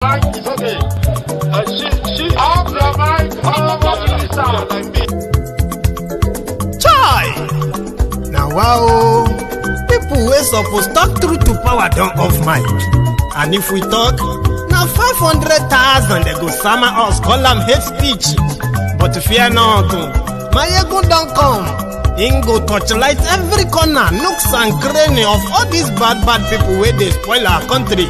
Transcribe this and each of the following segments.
It's okay. She off your mic. Chai! Now wow, people wey suppose talk truth to power don't off mic. And if we talk, now 500,000 they go summer us, call them hate speech. But fear not, Maiyegun don't come. He go torchlight every corner, nooks and cranny of all these bad people where they spoil our country.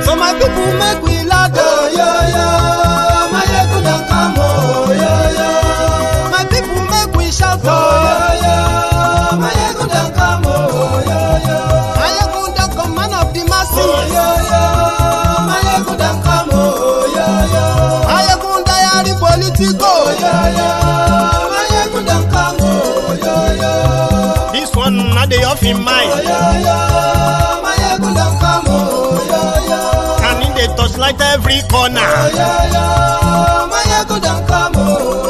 So my people make we laugh, oh, yo, yo. Maiyegun don't come, oh, yo, yo. My people make we shout, oh, yo, yo. Maiyegun don't come, oh, yo, yo. Maiyegun don't come, man of the masses, oh, yo, yo. Maiyegun don't come, oh, yo, yo. Maiyegun diary politico, oh, yo, yo. Maiyegun don't come, oh, yo, yo. This one not the off in mind, oh, yo, yo. Maiyegun don't come, oh, yo, yo. And in the touchlight every corner, oh, yo, yo. Maiyegun don't come, oh,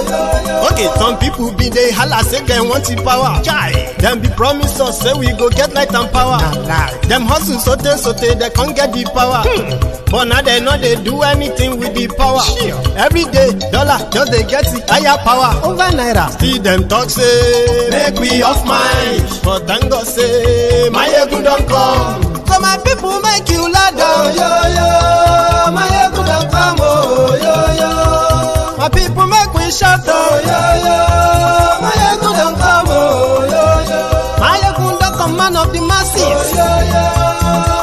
yo, yo. Okay, some people be they holla say they want the power. Chai, them be promise us say we go get light and power. Nah. Them hustle so they can't get the power. But now they know they do anything with the power. Sure. Every day, dollar just they get the higher power over naira. Still them talk say make we off mind. But thank God say Maiyegun don't come. So my people make you laugh, oh, yo, yo. Maiyegun don't come, oh, yo, yo. My people make we shout, oh, yo, yo. Maiyegun don't come, oh, yo, yo. Maiyegun don't come, man of the masses, oh, yo, yo.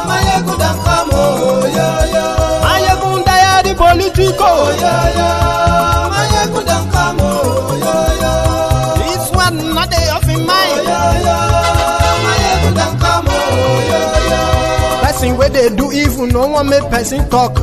Maiyegun don't come, oh, yo, yo. Maiyegun diary politico, oh, yo, yo. Maiyegun don't come, oh, yo, yo. This one not they off in mind, oh, yo, yo. Maiyegun don't come, oh, yo, yo. Person where they do evil, no one make person talk.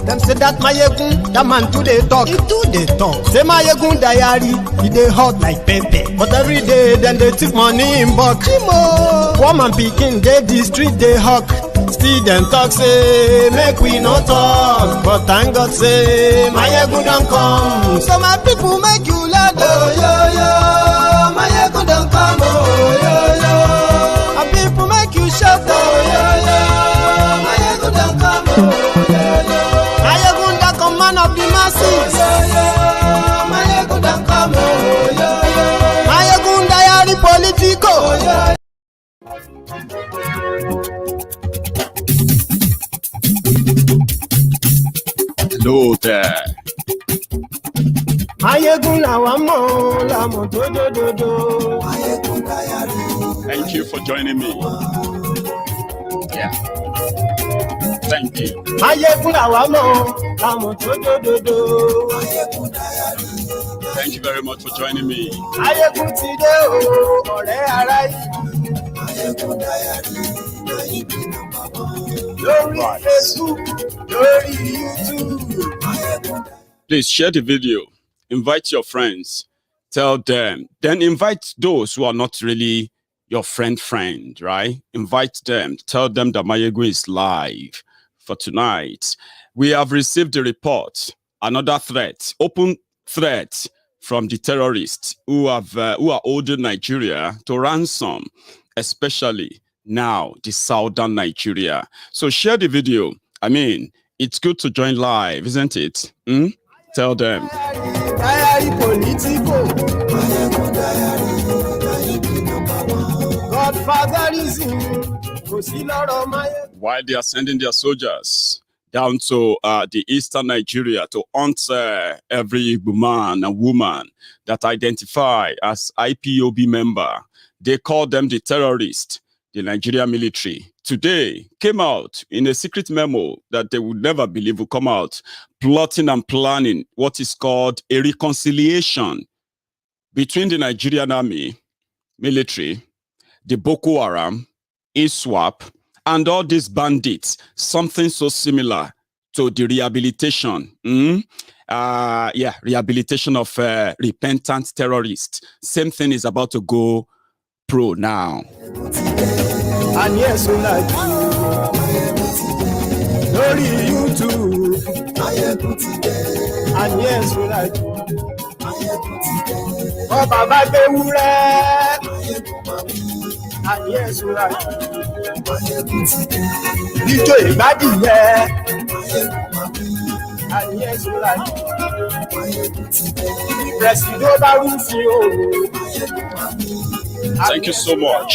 Them say that Maiyegun, that man too they talk. He too they talk. Say Maiyegun diary, he they hot like pepper. But every day then they take money in bulk. Poor man picking, they the street they hawk. Still them talk say make we no talk. But thank God say Maiyegun don't come. So my people make you laugh, oh, yo, yo. Maiyegun don't come, oh, yo, yo. My people make you shout, oh, yo, yo. Maiyegun don't come, oh, yo, yo. Maiyegun don't come, man of the masses, oh, yo, yo. Maiyegun don't come, oh, yo, yo. Maiyegun diary politico, oh, yo, yo. Hello there. Maiyegun lamo do. Maiyegun diary. Thank you for joining me. Yeah. Thank you. Maiyegun lamo do. Maiyegun diary. Thank you very much for joining me. Maiyegun ti de o, ọ̀rẹ́ ara yìí. Maiyegun diary. Lórí Facebook, lórí YouTube. Please share the video. Invite your friends. Tell them. Then invite those who are not really your friend, right? Invite them. Tell them that Maiyegun is live for tonight. We have received a report, another threat, open threat from the terrorists who are holding Nigeria to ransom, especially now the southern Nigeria. So share the video. I mean, it's good to join live, isn't it? Tell them. While they are sending their soldiers down to the eastern Nigeria to hunt every Igbo man and woman that identify as IPOB member, they call them the terrorists. The Nigerian military today came out in a secret memo that they would never believe will come out, plotting and planning what is called a reconciliation between the Nigerian army, military, the Boko Haram, ISWAP, and all these bandits, something so similar to the rehabilitation. Rehabilitation of repentant terrorists. Same thing is about to go pro now. And yes, we like you. Lórí YouTube. And yes, we like you. Oh, Baba Bewure. And yes, we like you. Níjó ìbádìyẹ. Adìyẹ sọ́la ní. Presido bá rú sí o. Thank you so much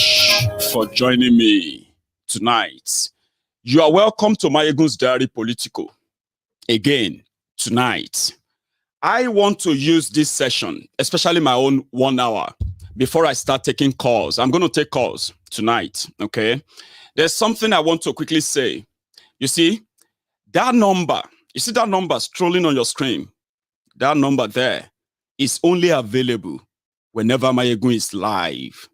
for joining me tonight. You are welcome to Maiyegun's Diary Political. Again, tonight. I want to use this session, especially my own 1 hour, before I start taking calls. I'm going to take calls tonight, okay? There's something I want to quickly say. You see, that number, you see that number strolling on your screen? That number there is only available whenever Maiyegun is live.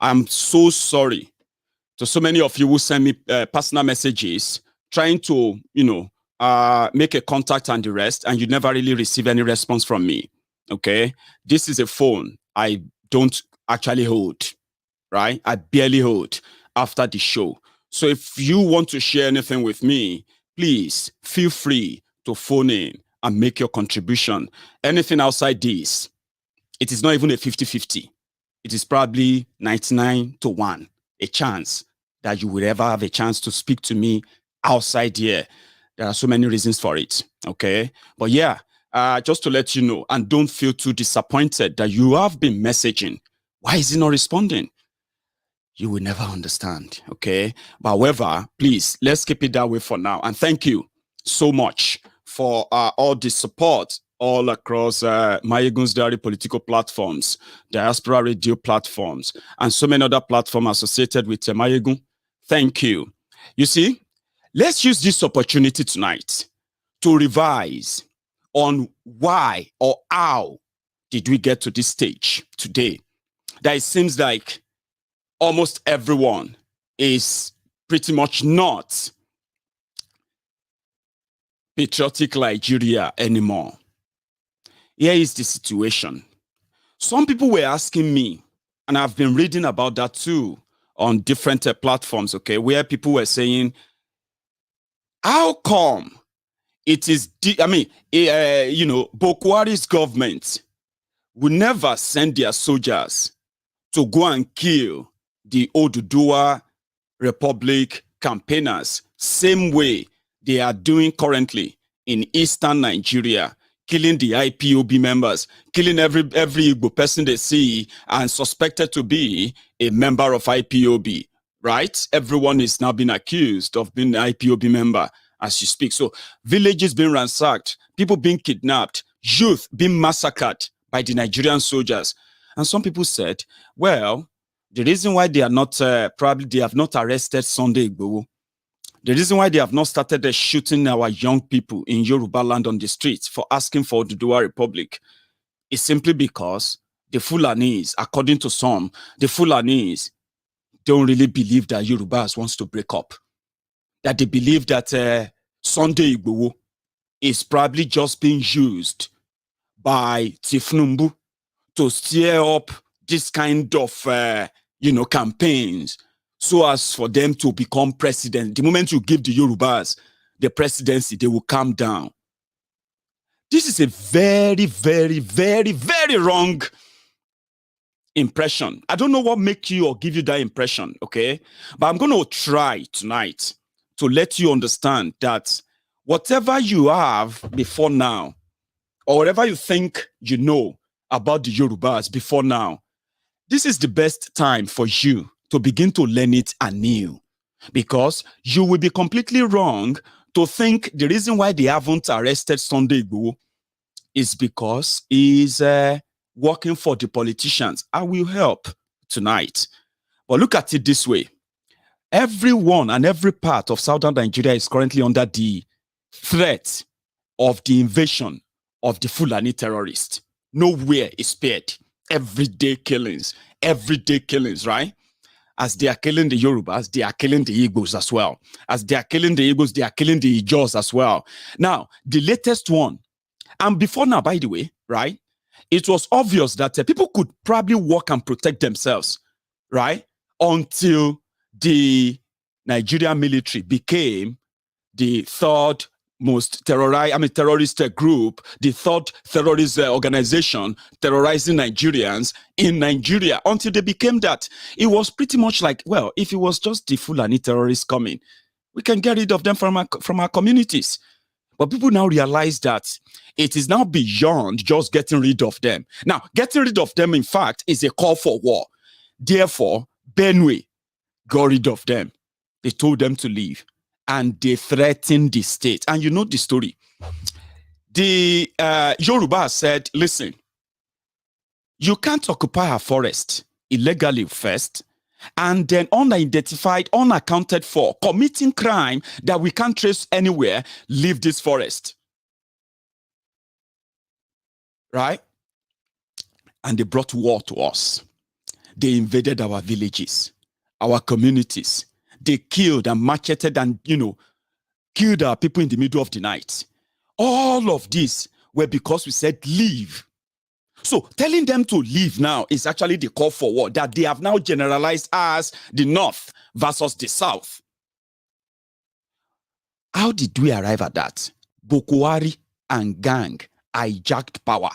I'm so sorry to so many of you who send me personal messages trying to, make a contact and the rest, and you never really receive any response from me. Okay? This is a phone I don't actually hold, right? I barely hold after the show. So if you want to share anything with me, please feel free to phone in and make your contribution. Anything outside this, it is not even a 50-50. It is probably 99-1, a chance that you will ever have a chance to speak to me outside here. There are so many reasons for it, okay? But yeah, just to let you know, and don't feel too disappointed that you have been messaging. Why is he not responding? You will never understand, okay? But however, please, let's keep it that way for now. And thank you so much for all the support all across Maiyegun's Diary political platforms, diaspora radio platforms, and so many other platforms associated with Maiyegun. Thank you. You see, let's use this opportunity tonight to revise on why or how did we get to this stage today. That it seems like almost everyone is pretty much not patriotic Nigeria anymore. Here is the situation. Some people were asking me, and I've been reading about that too on different platforms, okay, where people were saying, how come it is, Boko Haram's government will never send their soldiers to go and kill the Oduduwa Republic campaigners, same way they are doing currently in eastern Nigeria, killing the IPOB members, killing every Igbo person they see and suspected to be a member of IPOB, right? Everyone is now being accused of being an IPOB member as you speak. So villages being ransacked, people being kidnapped, youth being massacred by the Nigerian soldiers. And some people said, well, the reason why they are not, probably they have not arrested Sunday Igboho, the reason why they have not started shooting our young people in Yoruba land on the streets for asking for the Oduduwa Republic is simply because the Fulanis, according to some, the Fulanis don't really believe that Yorubas wants to break up. That they believe that Sunday Igboho is probably just being used by Tifnumbu to stir up this kind of, campaigns so as for them to become president. The moment you give the Yorubas the presidency, they will calm down. This is a very, very, very, very wrong impression. I don't know what makes you or give you that impression, okay? But I'm going to try tonight to let you understand that whatever you have before now, or whatever you think you know about the Yorubas before now, this is the best time for you to begin to learn it anew, because you will be completely wrong to think the reason why they haven't arrested Sunday Igboho is because he's working for the politicians. I will help tonight. But look at it this way. Everyone and every part of southern Nigeria is currently under the threat of the invasion of the Fulani terrorists. Nowhere is spared. Everyday killings, right? As they are killing the Yorubas, they are killing the Igbos as well. As they are killing the Igbos, they are killing the Ijos as well. Now, the latest one, and before now, by the way, right, it was obvious that people could probably work and protect themselves, right, until the Nigerian military became the third most terrorist group, the third terrorist organization terrorizing Nigerians in Nigeria until they became that. It was pretty much like, well, if it was just the Fulani terrorists coming, we can get rid of them from our communities. But people now realize that it is now beyond just getting rid of them. Now, getting rid of them, in fact, is a call for war. Therefore, Benue got rid of them. They told them to leave. And they threatened the state. And you know the story. The Yoruba said, listen, you can't occupy our forest illegally first, and then unidentified, unaccounted for, committing crime that we can't trace anywhere, leave this forest. Right? And they brought war to us. They invaded our villages, our communities. They killed and macheted and, killed our people in the middle of the night. All of this were because we said leave. So telling them to leave now is actually the call for war that they have now generalized as the North versus the South. How did we arrive at that? Boko Haram and gang hijacked power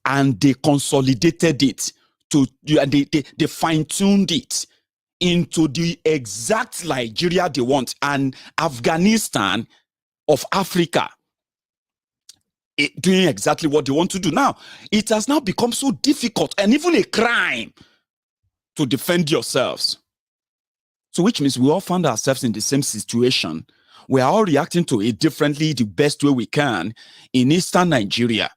and they consolidated it and they fine-tuned it into the exact Nigeria they want, and Afghanistan of Africa, doing exactly what they want to do. Now, it has now become so difficult and even a crime to defend yourselves. So which means we all found ourselves in the same situation. We are all reacting to it differently, the best way we can. In Eastern Nigeria,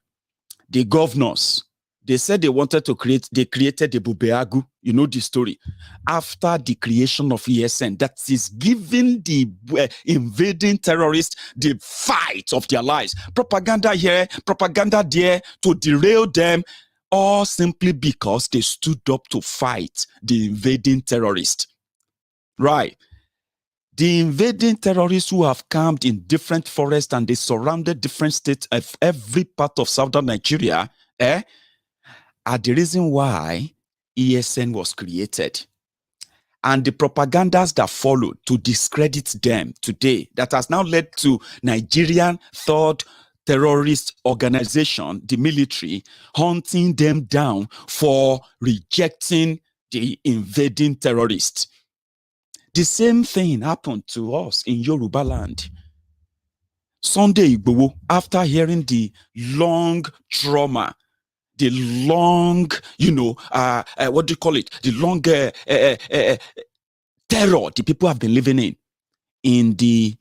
the governors, they said they wanted to they created the Ebube Agu, you know the story, after the creation of ESN, that is giving the invading terrorists the fight of their lives. Propaganda here, propaganda there, to derail them, all simply because they stood up to fight the invading terrorists. Right. The invading terrorists who have camped in different forests and they surrounded different states of every part of southern Nigeria, are the reason why ESN was created. And the propagandas that followed to discredit them today, that has now led to Nigerian third terrorist organization, the military, hunting them down for rejecting the invading terrorists. The same thing happened to us in Yoruba land. Sunday Igboho, after hearing the long trauma, the long, what do you call it? The long terror the people have been living in the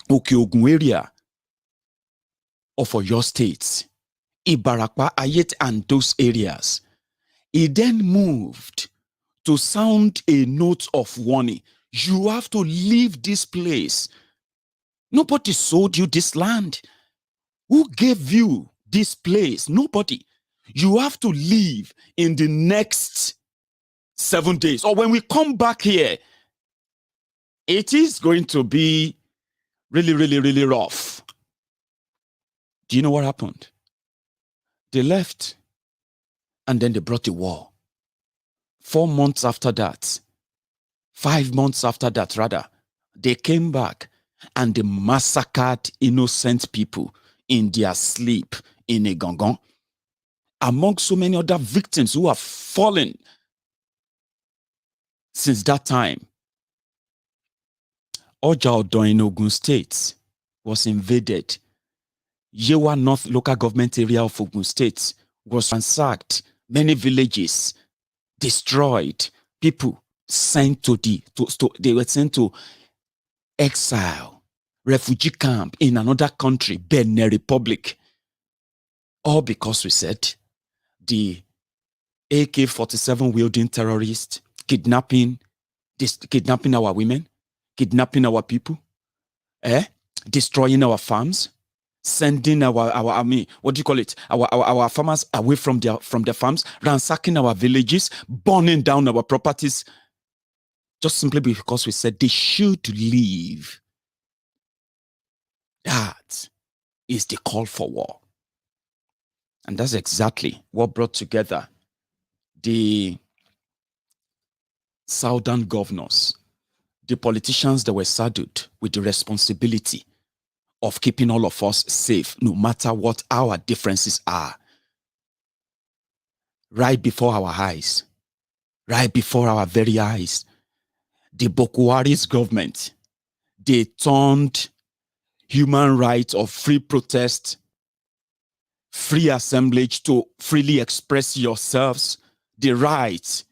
Okeogun area of Oyo State, Ibarakwa, Ayet, and those areas. He then moved to sound a note of warning. You have to leave this place. Nobody sold you this land. Who gave you this place? Nobody. You have to leave in the next 7 days. Or when we come back here, it is going to be really, really, really rough. Do you know what happened? They left and then they brought the war. 4 months after that, 5 months after that rather, they came back and they massacred innocent people in their sleep in a Igangan, among so many other victims who have fallen since that time. Oja Odo in Ogun State was invaded. Yewa North local government area of Ogun State was ransacked. Many villages destroyed. People sent they were sent to exile, refugee camp in another country, Benin Republic. All because we said the AK-47 wielding terrorists kidnapping our women, kidnapping our people, destroying our farms, sending our farmers away from their farms, ransacking our villages, burning down our properties, just simply because we said they should leave. That is the call for war. And that's exactly what brought together the southern governors, the politicians that were saddled with the responsibility of keeping all of us safe, no matter what our differences are, right before our eyes, right before our very eyes, the Boko Haram government, they turned human rights of free protest, free assemblage to freely express yourselves, the right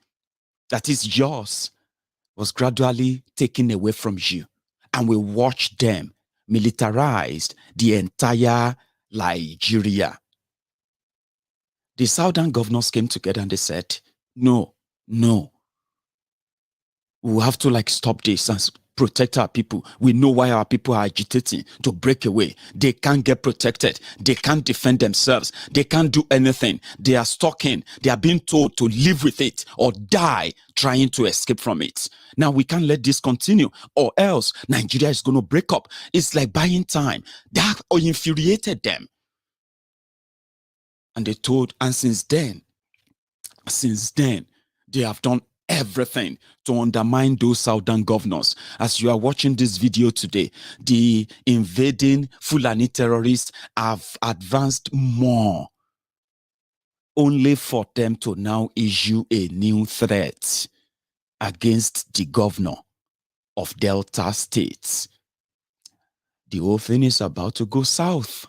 that is yours, was gradually taken away from you. And we watched them militarize the entire Nigeria. The southern governors came together and they said, no, we have to stop this and protect our people. We know why our people are agitating to break away. They can't get protected. They can't defend themselves. They can't do anything. They are stuck in. They are being told to live with it or die trying to escape from it. Now we can't let this continue or else Nigeria is going to break up. It's like buying time. That infuriated them. And they told, and since then, they have done everything to undermine those southern governors. As you are watching this video today, the invading Fulani terrorists have advanced more, only for them to now issue a new threat against the governor of Delta State. The whole thing is about to go south.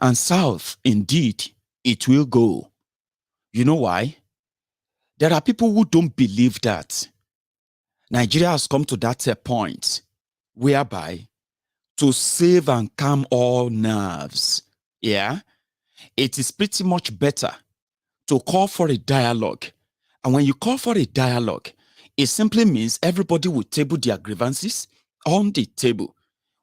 And south, indeed, it will go. You know why? There are people who don't believe that Nigeria has come to that point whereby to save and calm all nerves, it is pretty much better to call for a dialogue. And when you call for a dialogue, it simply means everybody will table their grievances on the table.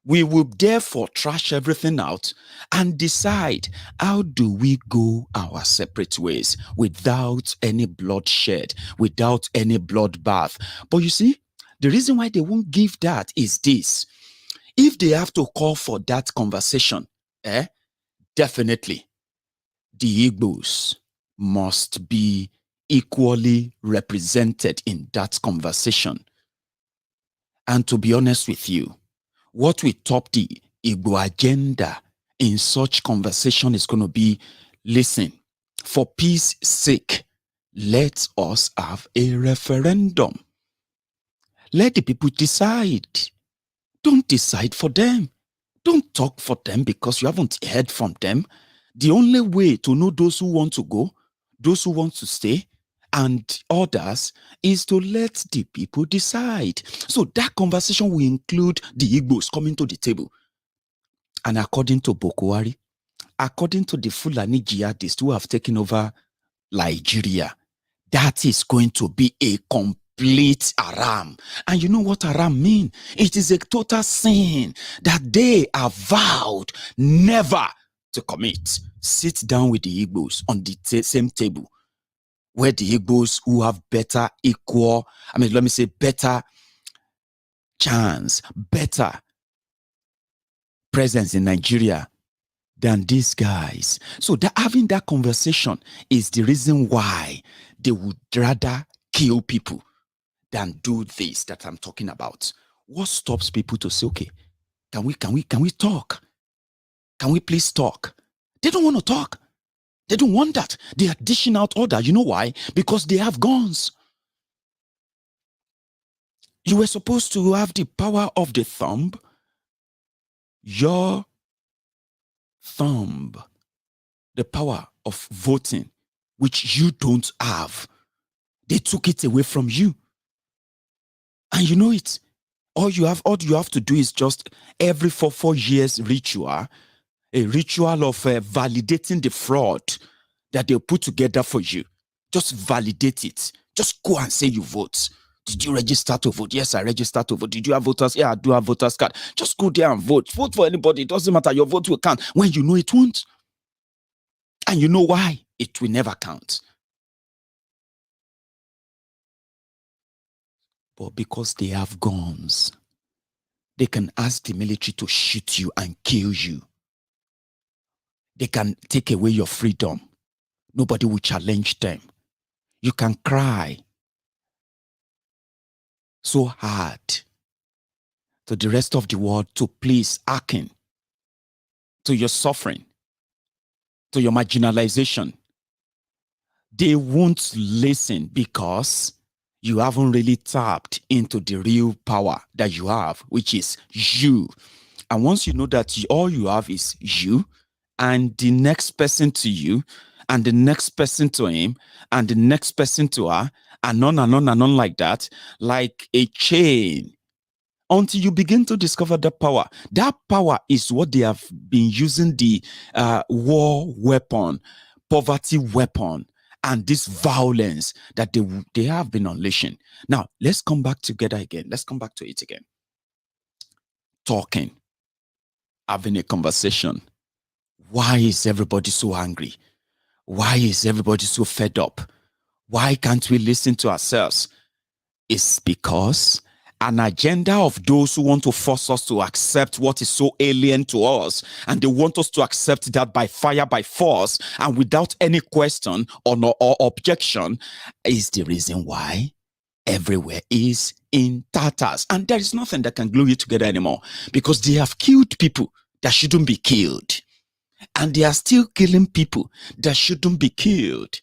We will therefore trash everything out and decide how do we go our separate ways without any bloodshed, without any bloodbath. But you see, the reason why they won't give that is this. If they have to call for that conversation, definitely the Igbos must be equally represented in that conversation. And to be honest with you, what will top the Igbo agenda in such conversation is going to be, listen, for peace sake, let us have a referendum. Let the people decide. Don't decide for them. Don't talk for them because you haven't heard from them. The only way to know those who want to go, those who want to stay, and others is to let the people decide. So that conversation will include the Igbos coming to the table. And according to Boko Haram, according to the Fulani Jihadists who have taken over Nigeria, that is going to be a complete haram. And you know what haram means? It is a total sin that they have vowed never to commit. Sit down with the Igbos on the same table, where the Igbos who have better better chance, better presence in Nigeria than these guys. So having that conversation is the reason why they would rather kill people than do this that I'm talking about. What stops people to say, okay, can we talk? Can we please talk? They don't want to talk. They don't want that. They are dishing out order. You know why? Because they have guns. You were supposed to have the power of the thumb. Your thumb. The power of voting, which you don't have. They took it away from you. And you know it. All you have to do is just every 4 years ritual, a ritual of validating the fraud that they put together for you. Just validate it. Just go and say you vote. Did you register to vote? Yes, I registered to vote. Did you have voters? Yeah, I do have voters card. Just go there and vote. Vote for anybody. It doesn't matter. Your vote will count when you know it won't. And you know why? It will never count. But because they have guns, they can ask the military to shoot you and kill you. They can take away your freedom. Nobody will challenge them. You can cry. so hard to the rest of the world to please hearken to your suffering, to your marginalization, they won't listen because you haven't really tapped into the real power that you have, which is you. And once you know that all you have is you, and the next person to you, and the next person to him, and the next person to her, and on and on and on like that, like a chain, until you begin to discover the power. That power is what they have been using, the war weapon, poverty weapon, and this violence that they have been unleashing. Now, let's come back together again. Let's come back to it again. Talking, having a conversation. Why is everybody so angry? Why is everybody so fed up? Why can't we listen to ourselves? It's because an agenda of those who want to force us to accept what is so alien to us, and they want us to accept that by fire, by force, and without any question or objection, is the reason why everywhere is in tatters. And there is nothing that can glue it together anymore, because they have killed people that shouldn't be killed, and they are still killing people that shouldn't be killed.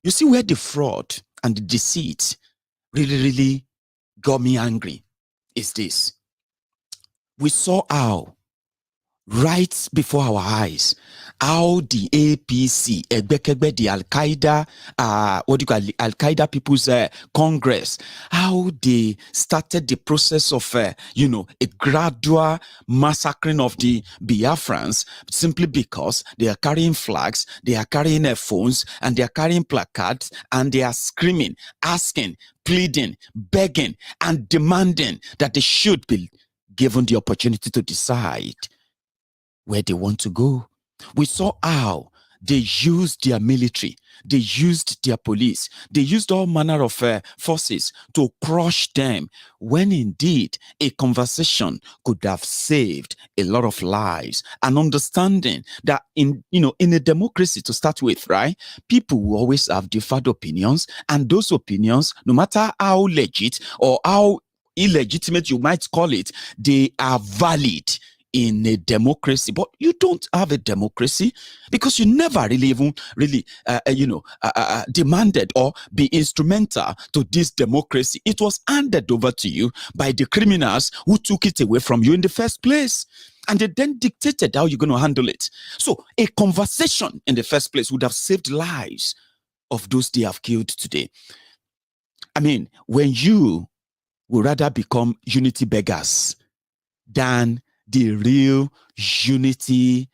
You see where the fraud and the deceit really got me angry is this. We saw how, right before our eyes, how the APC, the Al-Qaeda, Al-Qaeda People's Congress, how they started the process of, a gradual massacring of the Biafrans, simply because they are carrying flags, they are carrying phones, and they are carrying placards, and they are screaming, asking, pleading, begging, and demanding that they should be given the opportunity to decide where they want to go. We saw how they used their military, they used their police, they used all manner of forces to crush them, when indeed a conversation could have saved a lot of lives. And understanding that in a democracy, to start with, right, people will always have different opinions, and those opinions, no matter how legit or how illegitimate you might call it, they are valid in a democracy. But you don't have a democracy because you never really demanded or be instrumental to this democracy. It was handed over to you by the criminals who took it away from you in the first place, and they then dictated how you're going to handle it. So a conversation in the first place would have saved lives of those they have killed today. I mean, when you would rather become unity beggars than the real unity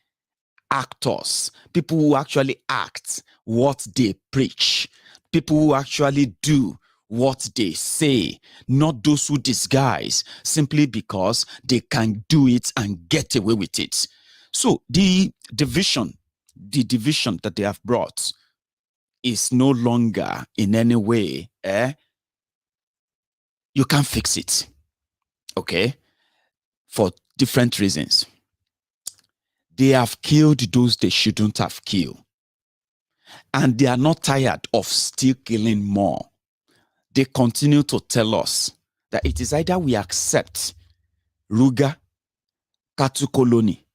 actors, people who actually act what they preach, people who actually do what they say, not those who disguise simply because they can do it and get away with it. So the division that they have brought is no longer in any way, you can't fix it, okay, for different reasons. They have killed those they shouldn't have killed, and they are not tired of still killing more. They continue to tell us that it is either we accept Ruga, cattle colony,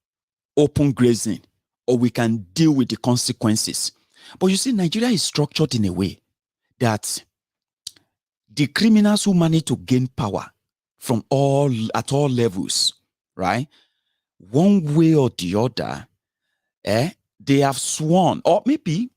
open grazing, or we can deal with the consequences. But you see, Nigeria is structured in a way that the criminals who manage to gain power from at all levels, right, one way or the other, they have sworn, or maybe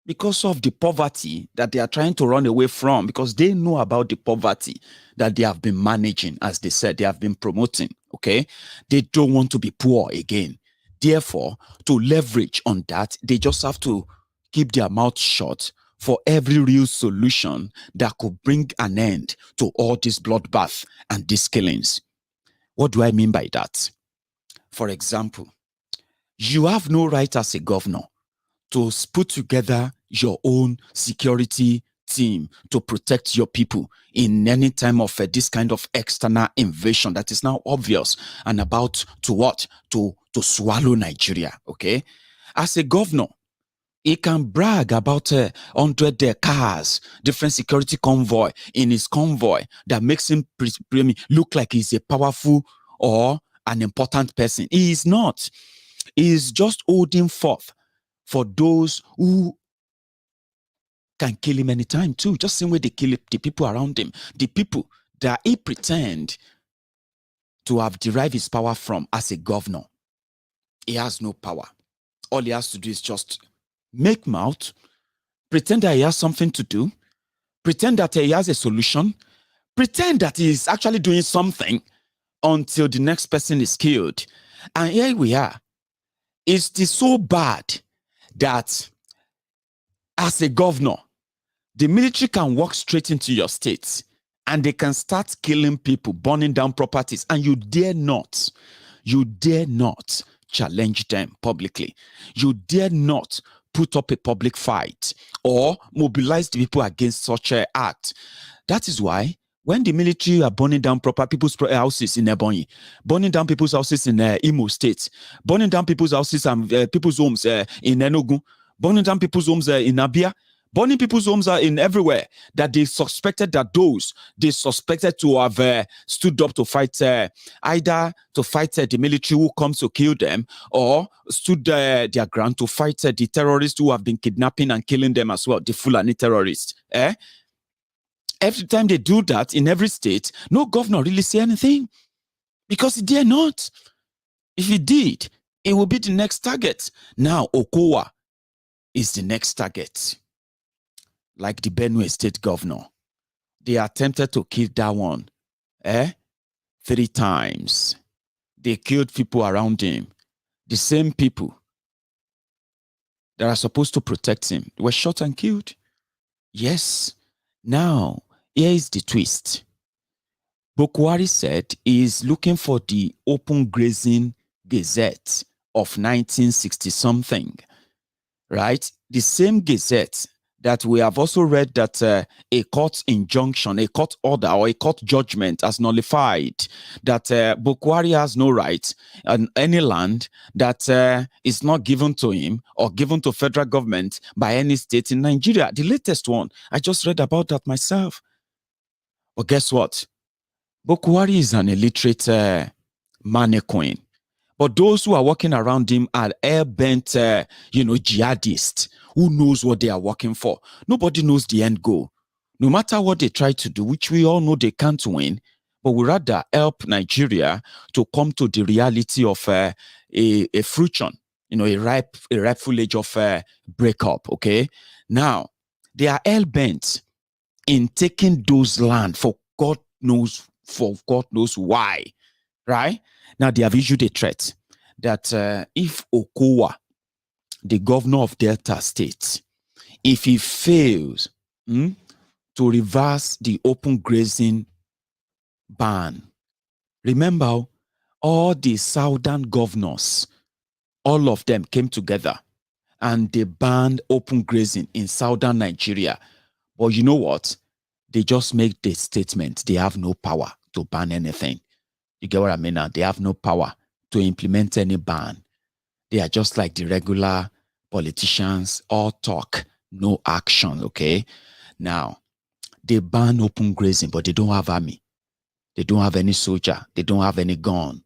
because of the poverty that they are trying to run away from, because they know about the poverty that they have been managing, as they said, they have been promoting, okay? They don't want to be poor again. Therefore, to leverage on that, they just have to keep their mouth shut for every real solution that could bring an end to all this bloodbath and these killings. What do I mean by that? For example, you have no right as a governor to put together your own security team to protect your people in any time of this kind of external invasion that is now obvious and about to what? To swallow Nigeria, okay? As a governor, He can brag about 100 cars, different security convoy in his convoy that makes him look like he's a powerful or an important person. He is not. He is just holding forth for those who can kill him anytime too. Just same way they kill the people around him, the people that he pretend to have derived his power from as a governor. He has no power. All he has to do is just make mouth, pretend that he has something to do, pretend that he has a solution, pretend that he is actually doing something until the next person is killed. And here we are. It's so bad that as a governor, the military can walk straight into your state and they can start killing people, burning down properties, and you dare not challenge them publicly. You dare not put up a public fight or mobilize the people against such an act. That is why when the military are burning down people's houses in Ebonyi, burning down people's houses in Imo State, burning down people's houses and people's homes in Enugu, burning down people's homes in Abia, burning people's homes are in everywhere, that they suspected that those they suspected to have stood up to fight, either to fight the military who comes to kill them, or stood their ground to fight the terrorists who have been kidnapping and killing them as well, the Fulani terrorists. Every time they do that in every state, no governor really say anything because he dare not. If he did, it will be the next target. Now, Okowa is the next target. Like the Benue State governor. They attempted to kill that one 3 times. They killed people around him. The same people that are supposed to protect him were shot and killed. Yes. Now, here is the twist. Boko Haram said he is looking for the Open Grazing Gazette of 1960-something. Right? The same gazette that we have also read that a court injunction, a court order, or a court judgment has nullified that Boko Haram has no right on any land that is not given to him or given to federal government by any state in Nigeria. The latest one, I just read about that myself. But guess what? Boko Haram is an illiterate mannequin. But those who are working around him are air-bent, jihadists who knows what they are working for. Nobody knows the end goal. No matter what they try to do, which we all know they can't win, but we rather help Nigeria to come to the reality of a fruition, a rightful age of breakup, okay? Now, they are hell-bent in taking those land for God knows why, right? Now, they have issued a threat that if Okowa, the governor of Delta State, if he fails to reverse the open grazing ban, remember, all the southern governors, all of them came together and they banned open grazing in southern Nigeria. But you know what? They just make the statement. They have no power to ban anything. You get what I mean now? They have no power to implement any ban. They are just like the regular politicians, all talk, no action, okay? Now, they ban open grazing, but they don't have army. They don't have any soldier. They don't have any gun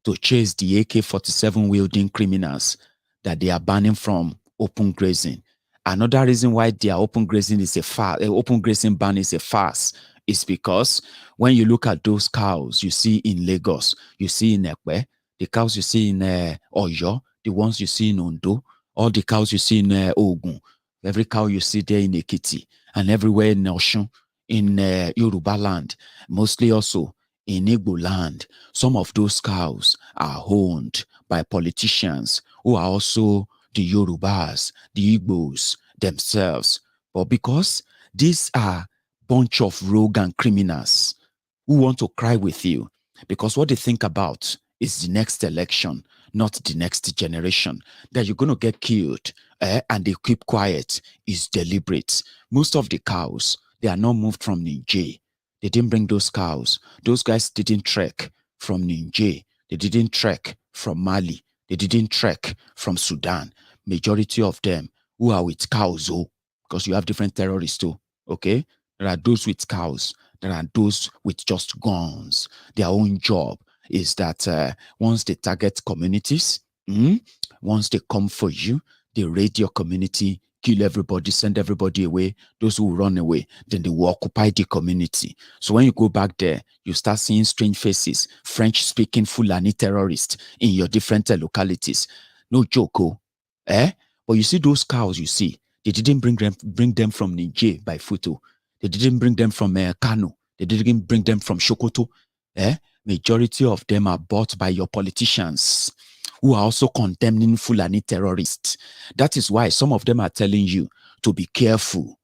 to chase the AK-47 wielding criminals that they are banning from open grazing. Another reason why their open grazing is open grazing ban is a farce is because when you look at those cows you see in Lagos, you see in Ekpe, the cows you see in Oyo, the ones you see in Ondo, all the cows you see in Ogun, every cow you see there in Ekiti, and everywhere in Osun, in Yoruba land, mostly also in Igbo land. Some of those cows are owned by politicians who are also the Yorubas, the Igbos themselves. But because these are bunch of rogue and criminals who want to cry with you, because what they think about is the next election, not the next generation, that you're going to get killed and they keep quiet is deliberate. Most of the cows, they are not moved from Niger. They didn't bring those cows. Those guys didn't trek from Niger. They didn't trek from Mali. They didn't trek from Sudan. Majority of them who are with cows, because you have different terrorists too, okay? There are those with cows. There are those with just guns. Their own job is that once they target communities, once they come for you, they raid your community, kill everybody, send everybody away. Those who run away, then they will occupy the community. So when you go back there, you start seeing strange faces, French-speaking Fulani terrorists in your different localities. No joke, But you see those cows you see, they didn't bring them from Niger by foot. They didn't bring them from Kano. They didn't bring them from Sokoto. Majority of them are bought by your politicians who are also condemning Fulani terrorists. That is why some of them are telling you to be careful.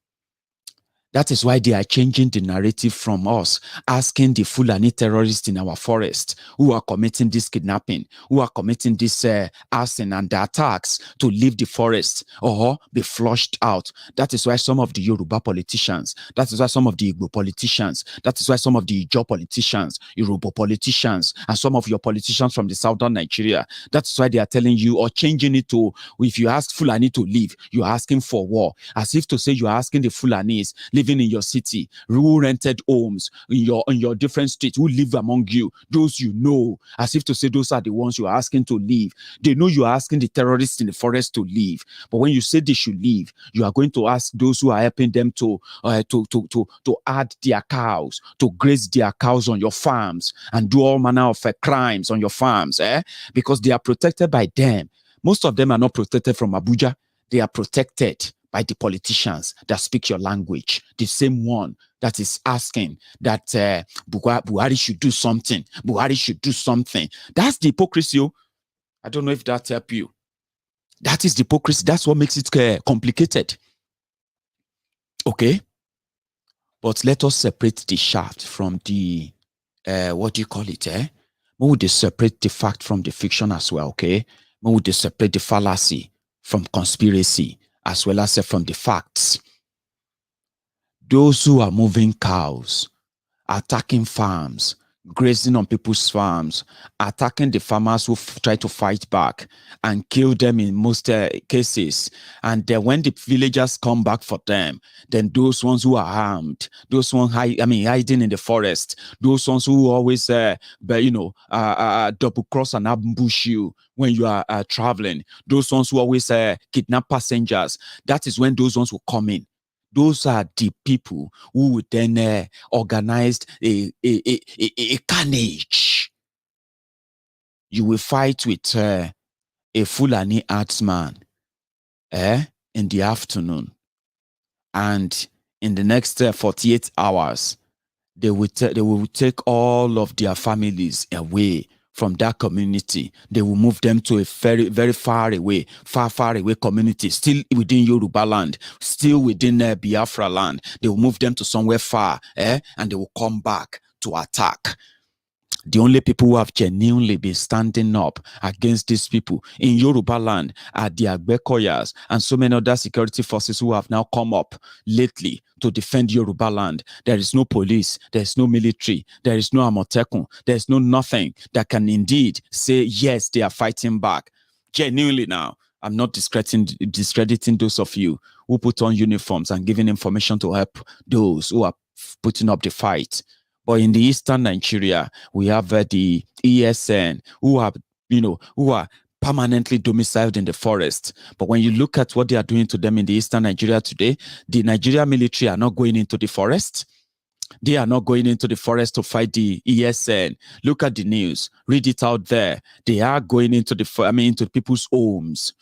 That is why they are changing the narrative from us, asking the Fulani terrorists in our forest who are committing this kidnapping, who are committing this arson and the attacks to leave the forest or be flushed out. That is why some of the Yoruba politicians, that is why some of the Igbo politicians, that is why some of the Ijaw politicians, Yoruba politicians, and some of your politicians from the southern Nigeria, that is why they are telling you or changing it to, if you ask Fulani to leave, you are asking for war, as if to say you are asking the Fulanis living in your city, who rented homes in your different streets, who live among you, those you know, as if to say those are the ones you are asking to leave. They know you are asking the terrorists in the forest to leave, but when you say they should leave, you are going to ask those who are helping them to add their cows, to graze their cows on your farms and do all manner of crimes on your farms, because they are protected by them. Most of them are not protected from Abuja. They are protected by the politicians that speak your language, the same one that is asking that Buhari should do something. Buhari should do something. That's the hypocrisy. I don't know if that helps you. That is the hypocrisy. That's what makes it complicated. Okay? But let us separate the shaft from the, what do you call it? We would separate the fact from the fiction as well, okay? We would separate the fallacy from conspiracy, as well as from the facts. Those who are moving cows, attacking farms, grazing on people's farms, attacking the farmers who try to fight back and kill them in most cases. And then when the villagers come back for them, then those ones who are armed, those ones hiding in the forest, those ones who always double cross and ambush you when you are traveling, those ones who always kidnap passengers, that is when those ones will come in. Those are the people who would then organize a carnage. You will fight with a Fulani herdsman in the afternoon, and in the next 48 hours, they will take all of their families away from that community. They will move them to a very, very far away community, still within Yoruba land, still within Biafra land. They will move them to somewhere far, and they will come back to attack. The only people who have genuinely been standing up against these people in Yoruba land are the Agbekoyas and so many other security forces who have now come up lately to defend Yoruba land. There is no police, there is no military, there is no Amotekun, there is no nothing that can indeed say, yes, they are fighting back. Genuinely now, I'm not discrediting those of you who put on uniforms and giving information to help those who are putting up the fight. But in the eastern Nigeria, we have the ESN who are permanently domiciled in the forest. But when you look at what they are doing to them in the eastern Nigeria today, the Nigeria military are not going into the forest. They are not going into the forest to fight the ESN. Look at the news. Read it out there. They are going into into people's homes.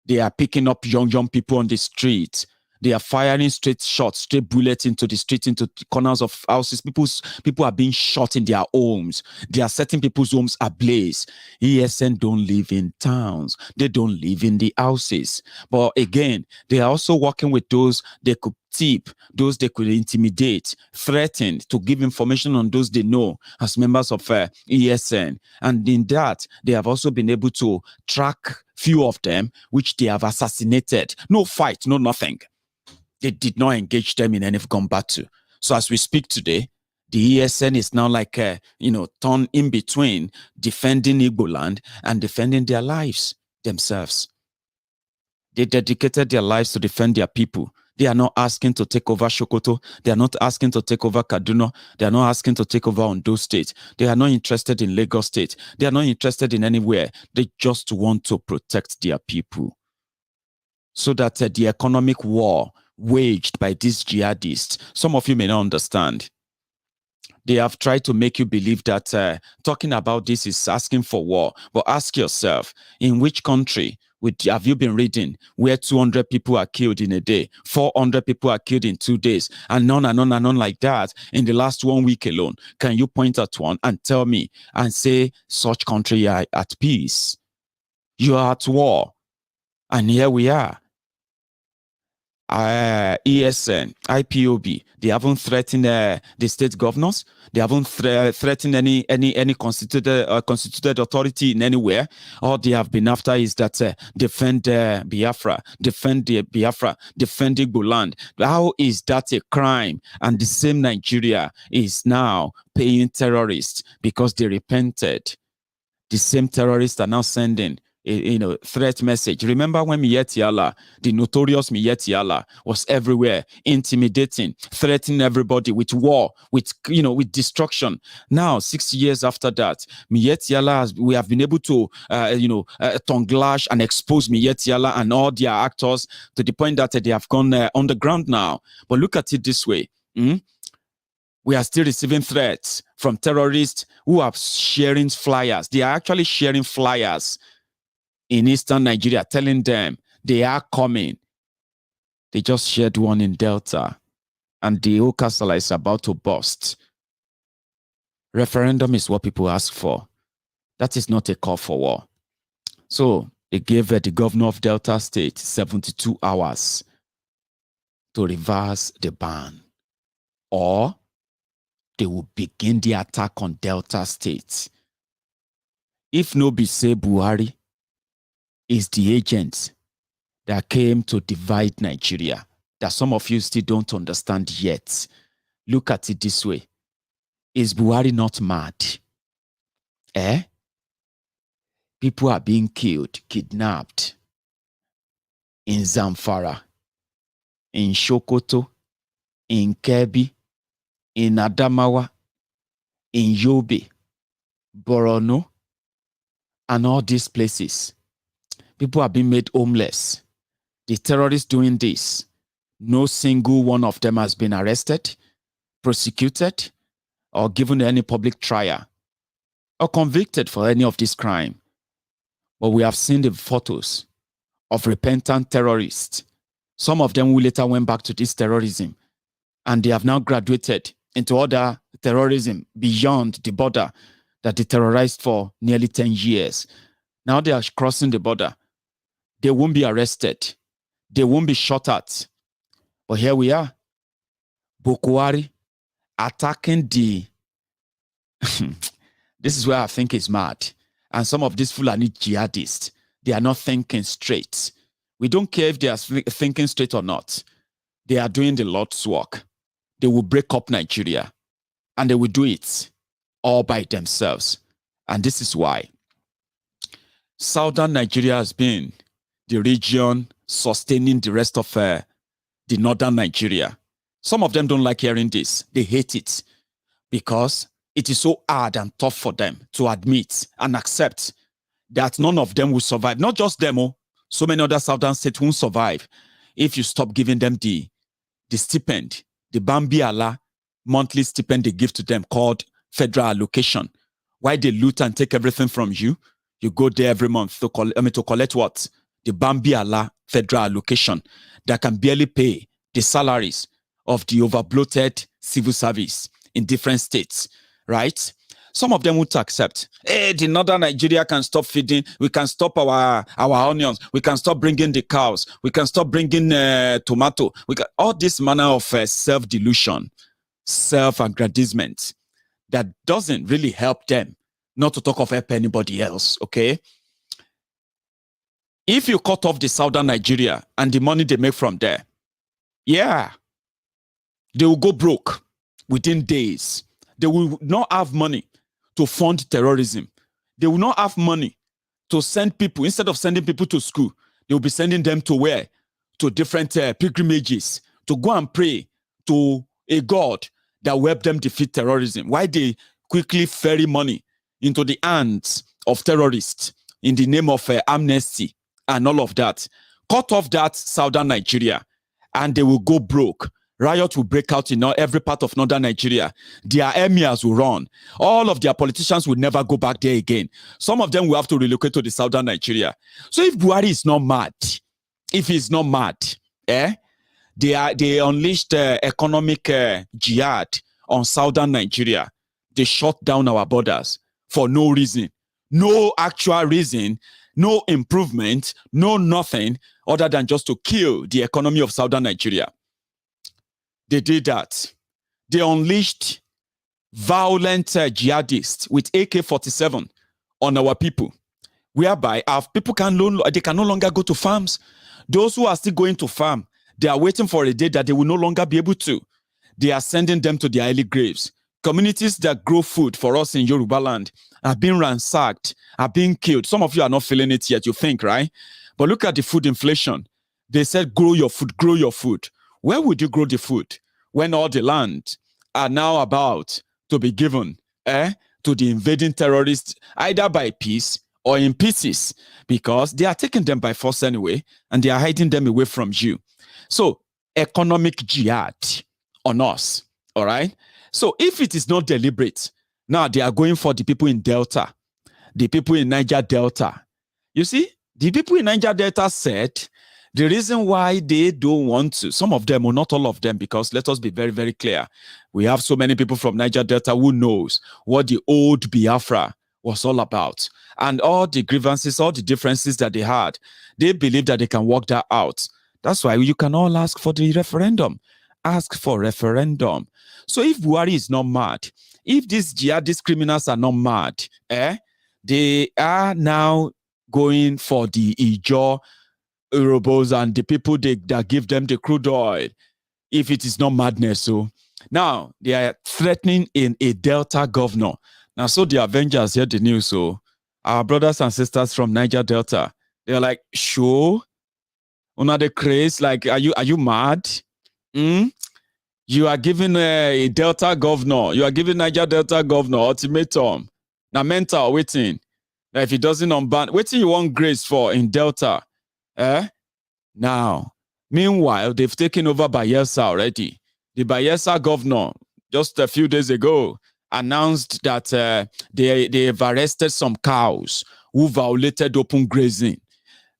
They are picking up young people on the street. They are firing straight shots, straight bullets into the street, into the corners of houses. People are being shot in their homes. They are setting people's homes ablaze. ESN don't live in towns. They don't live in the houses. But again, they are also working with those they could tip, those they could intimidate, threaten to give information on those they know as members of ESN. And in that, they have also been able to track few of them, which they have assassinated. No fight, no nothing. They did not engage them in any combat battle. So as we speak today, the ESN is now like, torn in between defending Igbo land and defending their lives themselves. They dedicated their lives to defend their people. They are not asking to take over Sokoto. They are not asking to take over Kaduna. They are not asking to take over Ondo State. They are not interested in Lagos State. They are not interested in anywhere. They just want to protect their people. So that the economic war waged by these jihadists, some of you may not understand. They have tried to make you believe that talking about this is asking for war. But ask yourself, in which country have you been reading where 200 people are killed in a day, 400 people are killed in 2 days, and on and on and on like that in the last 1 week alone? Can you point at one and tell me and say such country are at peace? You are at war. And here we are. ESN, IPOB, they haven't threatened the state governors. They haven't threatened any constituted authority in anywhere. All they have been after is that defend Biafra, defend the Biafra, defend Igbo land. How is that a crime? And the same Nigeria is now paying terrorists because they repented. The same terrorists are now sending threat message. Remember when Miyetti, the notorious Miyetti, was everywhere, intimidating, threatening everybody with war, with destruction. Now, 6 years after that, Miyetti, we have been able to tongue-lash and expose Miyetti and all their actors to the point that they have gone on the ground now. But look at it this way. We are still receiving threats from terrorists who are sharing flyers. They are actually sharing flyers in eastern Nigeria, telling them they are coming. They just shared one in Delta, and the Okasala is about to burst. Referendum is what people ask for. That is not a call for war. So they gave the governor of Delta State 72 hours to reverse the ban, or they will begin the attack on Delta State. If no be say Buhari is the agent that came to divide Nigeria, that some of you still don't understand yet. Look at it this way. Is Buhari not mad? People are being killed, kidnapped in Zamfara, in Sokoto, in Kebbi, in Adamawa, in Yobe, Borno, and all these places. People are being made homeless. The terrorists doing this, no single one of them has been arrested, prosecuted, or given any public trial, or convicted for any of this crime. But we have seen the photos of repentant terrorists. Some of them who later went back to this terrorism, and they have now graduated into other terrorism beyond the border that they terrorized for nearly 10 years. Now they are crossing the border. They won't be arrested. They won't be shot at. But here we are. Boko Haram attacking the... This is where I think it's mad. And some of these Fulani Jihadists, they are not thinking straight. We don't care if they are thinking straight or not. They are doing the Lord's work. They will break up Nigeria. And they will do it all by themselves. And this is why Southern Nigeria has been the region sustaining the rest of the northern Nigeria. Some of them don't like hearing this. They hate it because it is so hard and tough for them to admit and accept that none of them will survive. Not just them, so many other southern states won't survive if you stop giving them the stipend, the Bambi Allah monthly stipend they give to them called federal allocation. Why they loot and take everything from you? You go there every month to collect what? The Bambi Allah federal allocation that can barely pay the salaries of the overbloated civil service in different states, right? Some of them would accept, hey, the northern Nigeria can stop feeding, we can stop our onions, we can stop bringing the cows, we can stop bringing tomato, all this manner of self-delusion, self-aggrandizement that doesn't really help them, not to talk of help anybody else, okay? If you cut off the southern Nigeria and the money they make from there, yeah, they will go broke within days. They will not have money to fund terrorism. They will not have money to send people, instead of sending people to school, They will be sending them to where? To different pilgrimages to go and pray to a God that will help them defeat terrorism. Why they quickly ferry money into the hands of terrorists in the name of amnesty and all of that. Cut off that southern Nigeria and they will go broke. Riot will break out in every part of northern Nigeria. Their emirs will run. All of their politicians will never go back there again. Some of them will have to relocate to the southern Nigeria. So if Buhari is not mad, if he's not mad, they unleashed economic jihad on southern Nigeria. They shut down our borders for no reason. No actual reason, no improvement, no nothing other than just to kill the economy of southern Nigeria. They did that. They unleashed violent jihadists with AK-47 on our people, whereby our people can no longer go to farms. Those who are still going to farm, they are waiting for a day that they will no longer be able to. They are sending them to their early graves. Communities that grow food for us in Yoruba land are being ransacked, are being killed. Some of you are not feeling it yet, you think, right? But look at the food inflation. They said, grow your food, grow your food. Where would you grow the food when all the land are now about to be given to the invading terrorists, either by peace or in pieces? Because they are taking them by force anyway, and they are hiding them away from you. So, economic jihad on us, all right? So, if it is not deliberate, now they are going for the people in Delta, the people in Niger Delta. You see, the people in Niger Delta said the reason why they don't want to, some of them, or not all of them, because let us be very, very clear. We have so many people from Niger Delta who knows what the old Biafra was all about. And all the grievances, all the differences that they had, they believe that they can work that out. That's why you can all ask for the referendum. Ask for referendum. So if Buhari is not mad, if these jihadist criminals are not mad, they are now going for the Ijaw, Urobos, and the people that give them the crude oil, if it is not madness. So now they are threatening in a Delta governor. Now, so the Avengers heard the news. So our brothers and sisters from Niger Delta, they're like, sure, una the craze, like, are you mad? You are giving a Delta governor, you are giving Niger Delta governor ultimatum. Now mental waiting. Now if he doesn't unban, waiting you want grace for in Delta. Now, meanwhile, they've taken over Bayelsa already. The Bayelsa governor, just a few days ago, announced that they have arrested some cows who violated open grazing.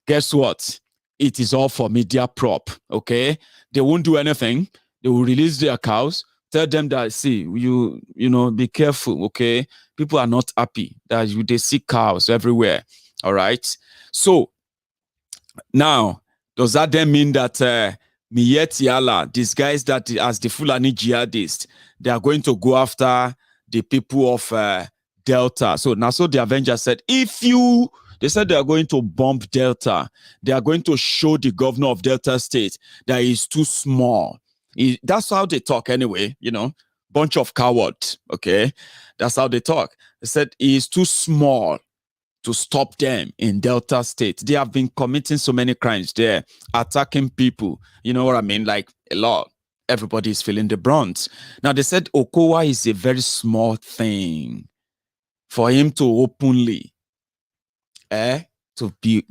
Guess what? It is all for media prop, okay? They won't do anything. They will release their cows, tell them that, see, you know, be careful, okay? People are not happy that they see cows everywhere, all right? So, now, does that then mean that Miyetiala, these guys that as the Fulani Jihadist, they are going to go after the people of Delta? So now, so the Avengers said, they said they are going to bomb Delta. They are going to show the governor of Delta State that he's too small. That's how they talk anyway, you know, bunch of cowards, okay? That's how they talk. They said he is too small to stop them in Delta State. They have been committing so many crimes there, attacking people. You know what I mean? Like a lot. Everybody is feeling the brunt. Now they said Okowa is a very small thing for him to openly, to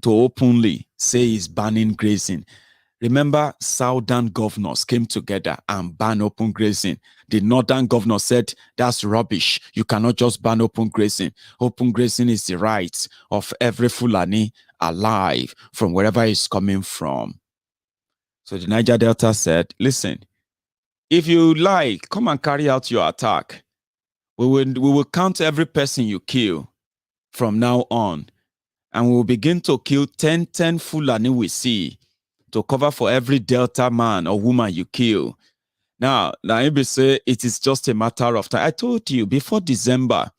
openly say he's banning grazing. Remember, southern governors came together and banned open grazing. The northern governor said, that's rubbish. You cannot just ban open grazing. Open grazing is the right of every Fulani alive from wherever he's coming from. So the Niger Delta said, listen, if you like, come and carry out your attack. We will count every person you kill from now on. And we will begin to kill 10 Fulani we see, to cover for every Delta man or woman you kill. Now, Naibe say it is just a matter of time. I told you before December,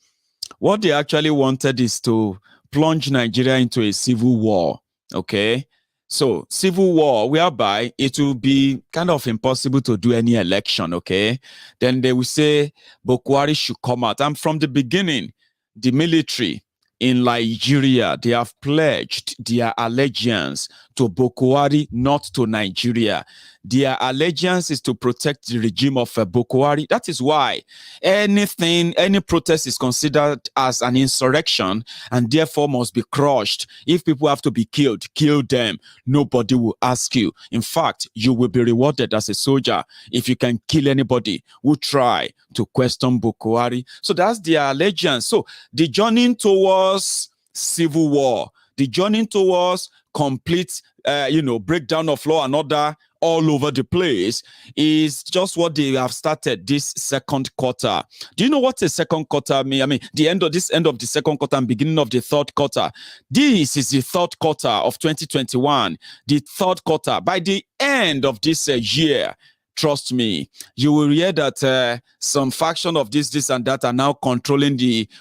what they actually wanted is to plunge Nigeria into a civil war. Okay? So, civil war, whereby it will be kind of impossible to do any election. Okay? Then they will say Boko Haram should come out. And from the beginning, the military, in Nigeria, they have pledged their allegiance to Boko Haram, not to Nigeria. Their allegiance is to protect the regime of Boko Haram. That is why any protest is considered as an insurrection and therefore must be crushed. If people have to be killed, kill them. Nobody will ask you. In fact, you will be rewarded as a soldier if you can kill anybody who try to question Boko Haram. So that's their allegiance. So the journey towards civil war, the journey towards complete, breakdown of law and order all over the place is just what they have started this second quarter. Do you know what a second quarter means? I mean, the end of the second quarter and beginning of the third quarter. This is the third quarter of 2021. The third quarter. By the end of this year, trust me, you will hear that some faction of this and that are now controlling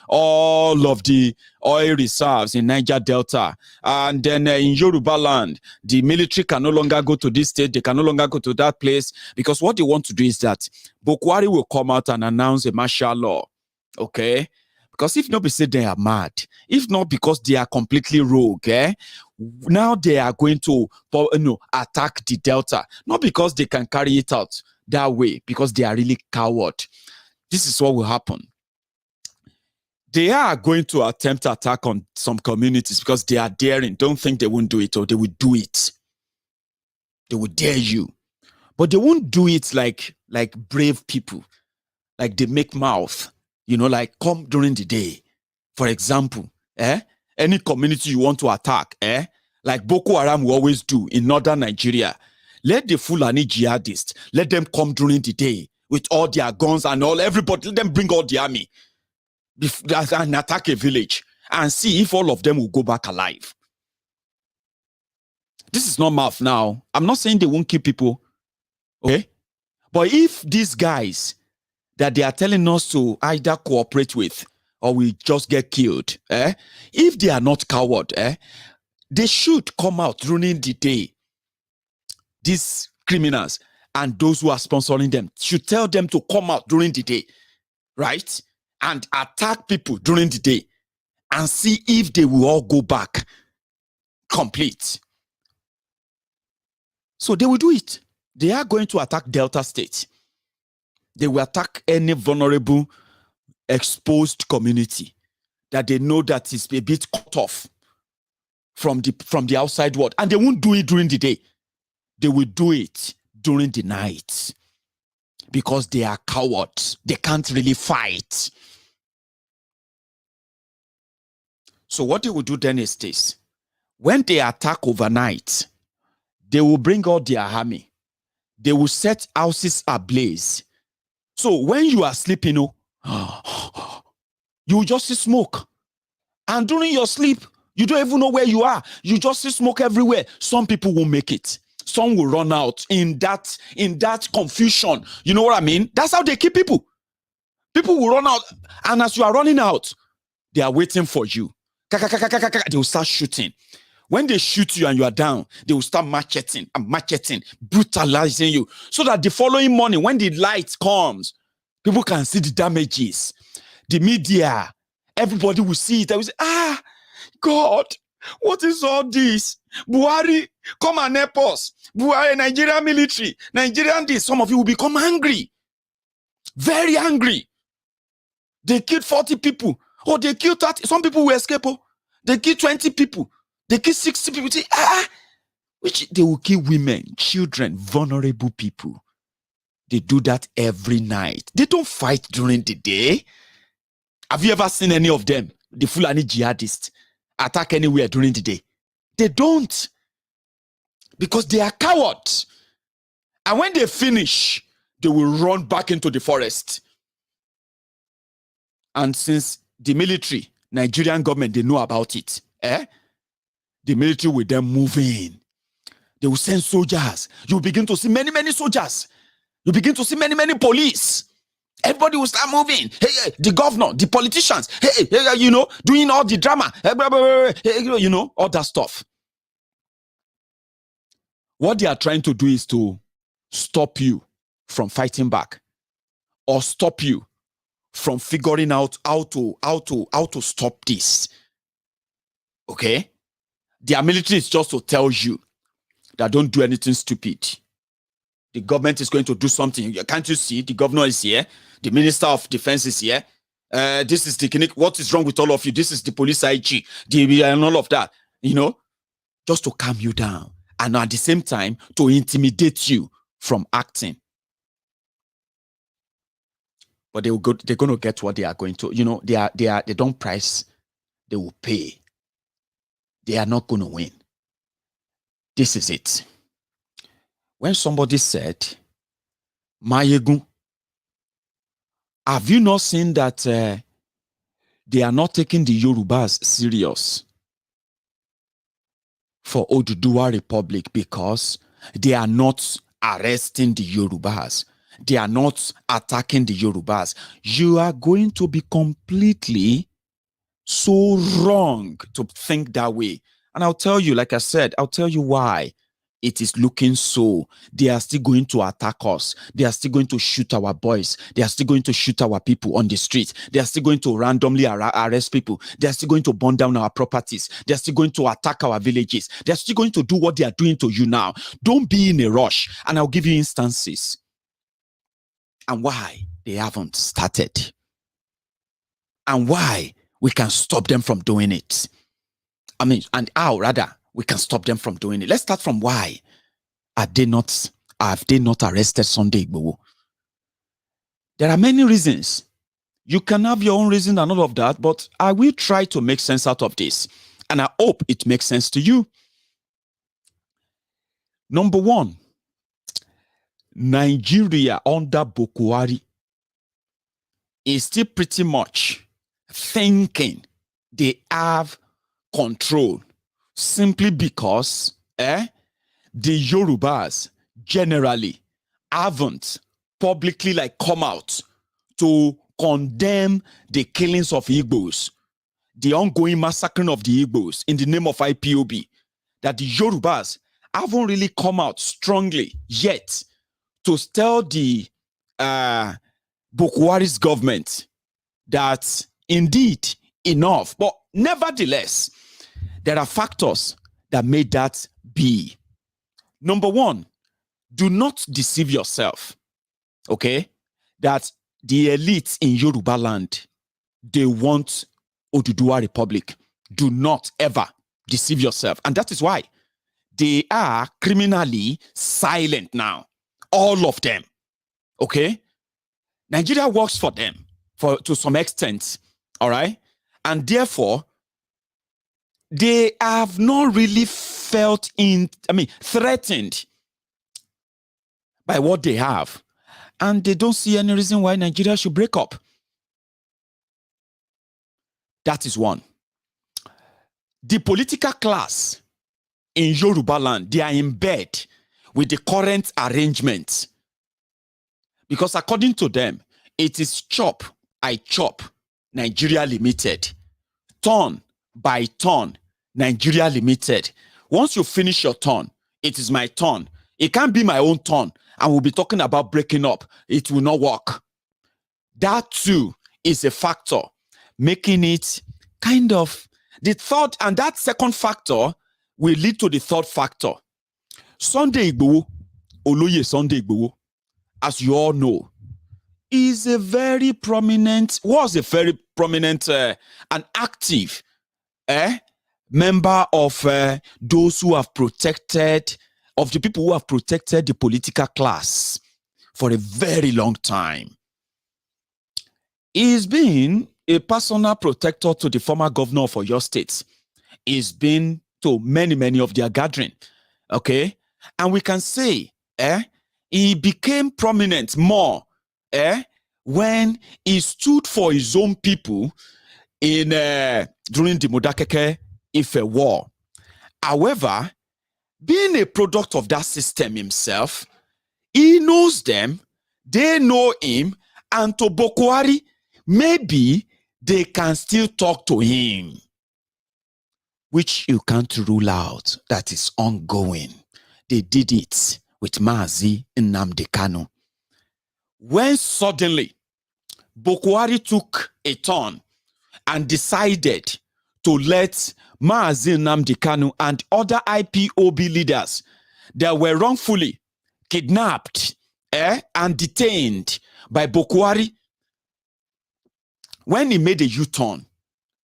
all of the oil reserves in Niger Delta. And then in Yoruba land, the military can no longer go to this state. They can no longer go to that place because what they want to do is that Boko Haram will come out and announce a martial law. Okay? Because if not, be said they are mad. If not, because they are completely rogue, now they are going to attack the Delta. Not because they can carry it out that way, because they are really coward. This is what will happen. They are going to attempt to attack on some communities because they are daring. Don't think they won't do it, or they will do it. They will dare you. But they won't do it like brave people. Like they make mouth. Like come during the day. For example, any community you want to attack, like Boko Haram will always do in northern Nigeria. Let the Fulani Jihadist, let them come during the day with all their guns and everybody, let them bring all the army and attack a village and see if all of them will go back alive. This is not mouth now. I'm not saying they won't kill people, okay? But if these guys that they are telling us to either cooperate with or we just get killed, if they are not coward, they should come out during the day. These criminals and those who are sponsoring them should tell them to come out during the day, right? And attack people during the day and see if they will all go back complete. So they will do it. They are going to attack Delta State. They will attack any vulnerable, exposed community that they know that is a bit cut off from the outside world. And they won't do it during the day. They will do it during the night because they are cowards. They can't really fight. So what they will do then is this. When they attack overnight, they will bring out their army. They will set houses ablaze. So when you are sleeping, you will just see smoke. And during your sleep, you don't even know where you are. You just see smoke everywhere. Some people will make it. Some will run out in that confusion. You know what I mean? That's how they kill people. People will run out. And as you are running out, they are waiting for you. They will start shooting. When they shoot you and you are down, they will start macheting, brutalizing you. So that the following morning, when the light comes, people can see the damages. The media, everybody will see it. They will say, God, what is all this? Buhari, come and help us. Buhari, Nigerian military, Nigerian this. Some of you will become angry. Very angry. They killed 40 people. Or they killed 30. Some people will escape. They killed 20 people. They kill 60 people. Say, which they will kill women, children, vulnerable people. They do that every night. They don't fight during the day. Have you ever seen any of them, the Fulani Jihadist, attack anywhere during the day? They don't. Because they are cowards. And when they finish, they will run back into the forest. And since the military, Nigerian government, they know about it, the military will then move in. They will send soldiers. You begin to see many, many soldiers. You begin to see many, many police. Everybody will start moving. Hey, the governor, the politicians, doing all the drama, all that stuff. What they are trying to do is to stop you from fighting back, or stop you from figuring out how to stop this. Okay? Their military is just to tell you that don't do anything stupid. The government is going to do something. Can't you see? The governor is here. The minister of defense is here. This is the clinic. What is wrong with all of you? This is the police IG, and all of that. You know, just to calm you down. And at the same time, to intimidate you from acting. But they're going to get what they are going to. You know, they don't price. They will pay. They are not going to win. This is it. When somebody said, Maiyegun, have you not seen that they are not taking the Yorubas serious for Oduduwa Republic because they are not arresting the Yorubas? They are not attacking the Yorubas. You are going to be completely so wrong to think that way. And I'll tell you, like I said, I'll tell you why it is looking so. They are still going to attack us. They are still going to shoot our boys. They are still going to shoot our people on the street. They are still going to randomly arrest people. They are still going to burn down our properties. They are still going to attack our villages. They are still going to do what they are doing to you now. Don't be in a rush. And I'll give you instances and why they haven't started and why we can stop them from doing it. I mean, and how rather we can stop them from doing it. Let's start from why have they not arrested Sunday Igboho? There are many reasons. You can have your own reason and all of that, but I will try to make sense out of this. And I hope it makes sense to you. Number one, Nigeria under Boko Haram is still pretty much thinking they have control simply because the Yorubas generally haven't publicly come out to condemn the killings of Igbos, the ongoing massacring of the Igbos in the name of IPOB, that the Yorubas haven't really come out strongly yet to tell the Boko Haram's government that indeed enough. But nevertheless, there are factors that made that be. Number one, do not deceive yourself, okay? That the elites in Yoruba land, they want Oduduwa Republic. Do not ever deceive yourself. And that is why they are criminally silent now. All of them, okay? Nigeria works for them to some extent, all right? And therefore, they have not really felt threatened by what they have. And they don't see any reason why Nigeria should break up. That is one. The political class in Yoruba land, they are in bed with the current arrangement. Because according to them, it is chop, I chop, Nigeria Limited. Turn by turn, Nigeria Limited. Once you finish your turn, it is my turn. It can't be my own turn. And we'll be talking about breaking up. It will not work. That too is a factor, making it kind of the third, and that second factor will lead to the third factor. Sunday Igboho, Oloye Sunday Igboho, as you all know, was a very prominent and active member of those who have protected, of the people who have protected the political class for a very long time. He's been a personal protector to the former governor of Oyo State. He's been to many of their gathering, okay? And we can say, he became prominent more, when he stood for his own people in during the Modakeke Ife War. However, being a product of that system himself, he knows them, they know him, and to Boko Haram, maybe they can still talk to him, which you can't rule out. That is ongoing. They did it with Mazi Nnamdi Kanu. When suddenly Boko Haram took a turn and decided to let Mazi Nnamdi Kanu and other IPOB leaders that were wrongfully kidnapped and detained by Boko Haram, when he made a U-turn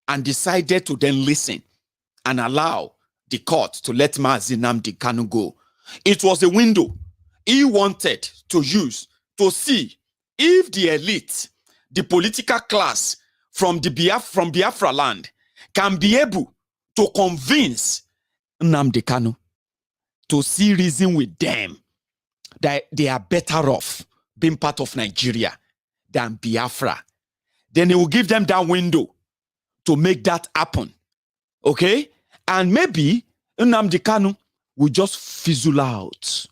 and decided to then listen and allow the court to let Mazi Nnamdi Kanu go, it was a window he wanted to use to see if the elite, the political class from Biafra land, can be able to convince Nnamdi Kanu to see reason with them that they are better off being part of Nigeria than Biafra. Then he will give them that window to make that happen. Okay? And maybe Nnamdi Kanu will just fizzle out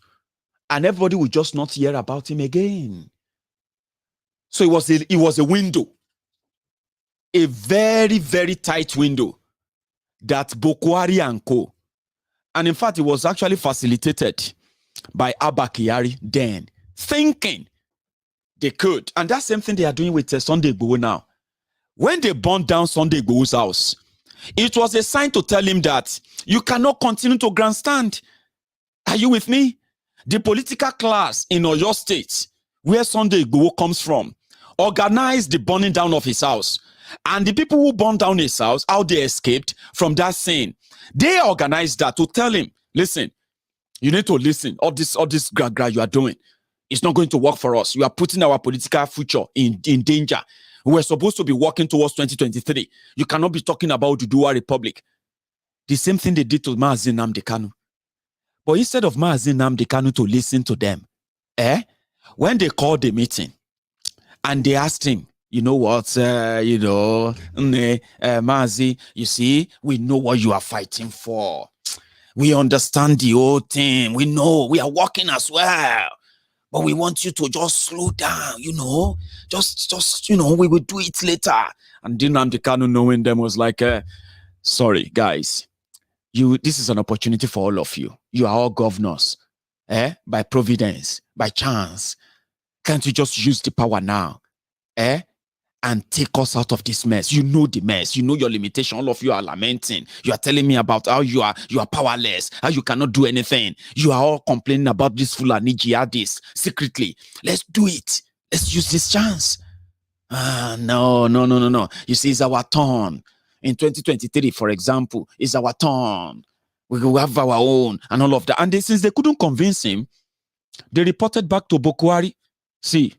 and everybody will just not hear about him again. So it was a window, a very, very tight window that Boko Haram and co. And in fact, it was actually facilitated by Abba Kyari then, thinking they could. And that same thing they are doing with Sunday Igboho now. When they burned down Sunday Igboho's house, it was a sign to tell him that you cannot continue to grandstand. Are you with me? The political class in Oyo State, where Sunday Igboho comes from, organized the burning down of his house. And the people who burned down his house, how they escaped from that scene, they organized that to tell him, listen, you need to listen. All this gra you are doing, it's not going to work for us. You are putting our political future in danger. We're supposed to be working towards 2023. You cannot be talking about the Dual Republic. The same thing they did to Mazi Nnamdi Kanu. But instead of Mazi Nnamdi Kanu to listen to them, when they called the meeting and they asked him, you know what, Mazi, you see, we know what you are fighting for. We understand the whole thing. We know we are working as well. But we want you to just slow down, just we will do it later. And Nnamdi Kanu, knowing them, was like, sorry, guys, this is an opportunity for all of you. You are all governors, by providence, by chance. Can't you just use the power now, and take us out of this mess? You know the mess. You know your limitation. All of you are lamenting. You are telling me about how you are powerless, how you cannot do anything. You are all complaining about this Fulani Jihadist secretly. Let's do it. Let's use this chance. No. You see, it's our turn. In 2023, for example, it's our turn. We will have our own and all of that. And since they couldn't convince him, they reported back to Boko Haram. See,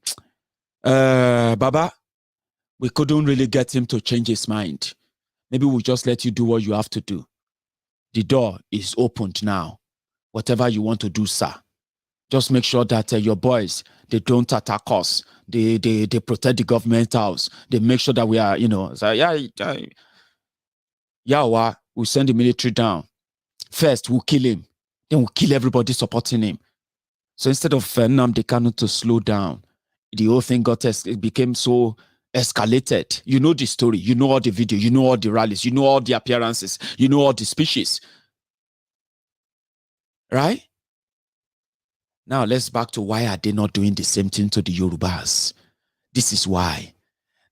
Baba, we couldn't really get him to change his mind. Maybe we'll just let you do what you have to do. The door is opened now. Whatever you want to do, sir. Just make sure that your boys, they don't attack us. They protect the government house. They make sure that we are, we'll send the military down. First, we'll kill him. Then we'll kill everybody supporting him. So instead of Nnamdi Kanu to slow down, the whole thing it became so escalated. You know the story. You know all the video. You know all the rallies. You know all the appearances. You know all the speeches. Right? Now let's back to why are they not doing the same thing to the Yorubas? This is why.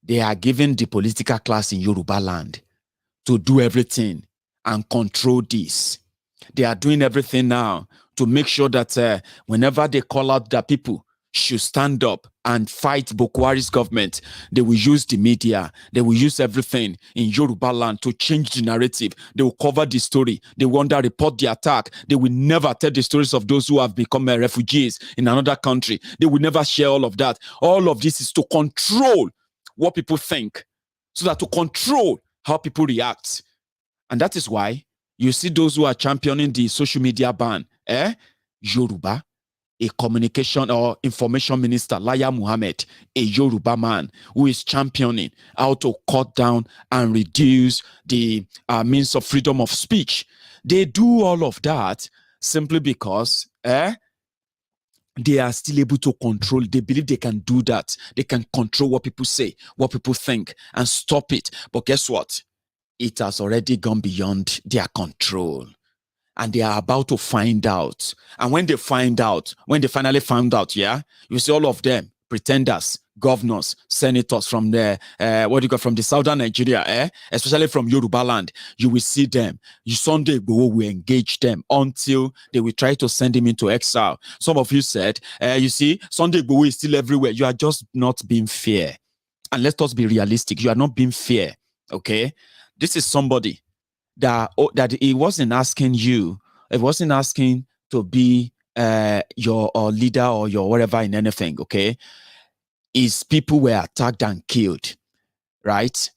They are giving the political class in Yoruba land to do everything and control this. They are doing everything now to make sure that whenever they call out that people should stand up and fight Boko Haram's government, they will use the media, they will use everything in Yoruba land to change the narrative. They will cover the story. They will report the attack. They will never tell the stories of those who have become refugees in another country. They will never share all of that. All of this is to control what people think, so that to control how people react. And that is why you see those who are championing the social media ban, Yoruba, a communication or information minister, Laya Muhammad, a Yoruba man who is championing how to cut down and reduce the means of freedom of speech. They do all of that simply because they are still able to control. They believe they can do that. They can control what people say, what people think, and stop it. But guess what? It has already gone beyond their control. And they are about to find out. And when they find out, when they finally found out, you see all of them, pretenders, governors, senators from the from the southern Nigeria, especially from Yoruba land, you will see them. Sunday Igboho will engage them until they will try to send him into exile. Some of you said, you see, Sunday Igboho is still everywhere. You are just not being fair. And let us be realistic. You are not being fair. Okay, this is somebody that he wasn't asking you. It wasn't asking to be your leader or your whatever in anything. Okay. Is people were attacked and killed, right?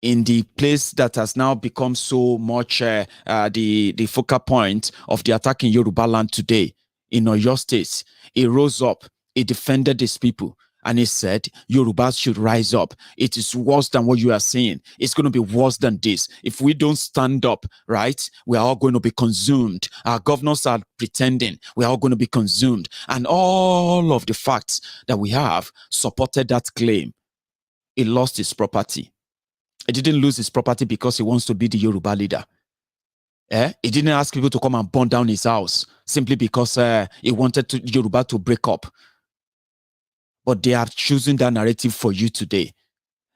In the place that has now become so much the focal point of the attack in Yoruba land today, in Oyo State, he rose up, he defended his people, and he said, Yorubas should rise up. It is worse than what you are saying. It's going to be worse than this. If we don't stand up, right, we are all going to be consumed. Our governors are pretending. We are all going to be consumed. And all of the facts that we have supported that claim. He lost his property. He didn't lose his property because he wants to be the Yoruba leader. He didn't ask people to come and burn down his house simply because he wanted Yoruba to break up. But they are choosing that narrative for you today.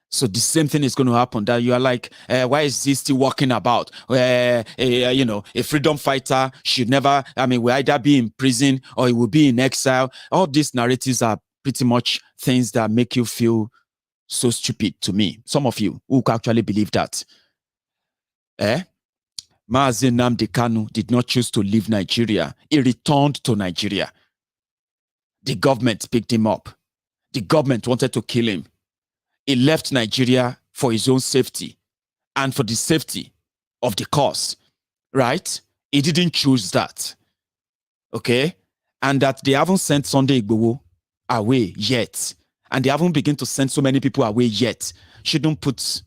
So the same thing is going to happen. That you are like, why is he still walking about? A freedom fighter should never, will either be in prison or he will be in exile. All these narratives are pretty much things that make you feel so stupid to me. Some of you who actually believe that. Mazi Nnamdi Kanu did not choose to leave Nigeria. He returned to Nigeria. The government picked him up. The government wanted to kill him. He left Nigeria for his own safety and for the safety of the cause, right? He didn't choose that, okay? And that they haven't sent Sunday Igboho away yet. And they haven't begun to send so many people away yet. Shouldn't put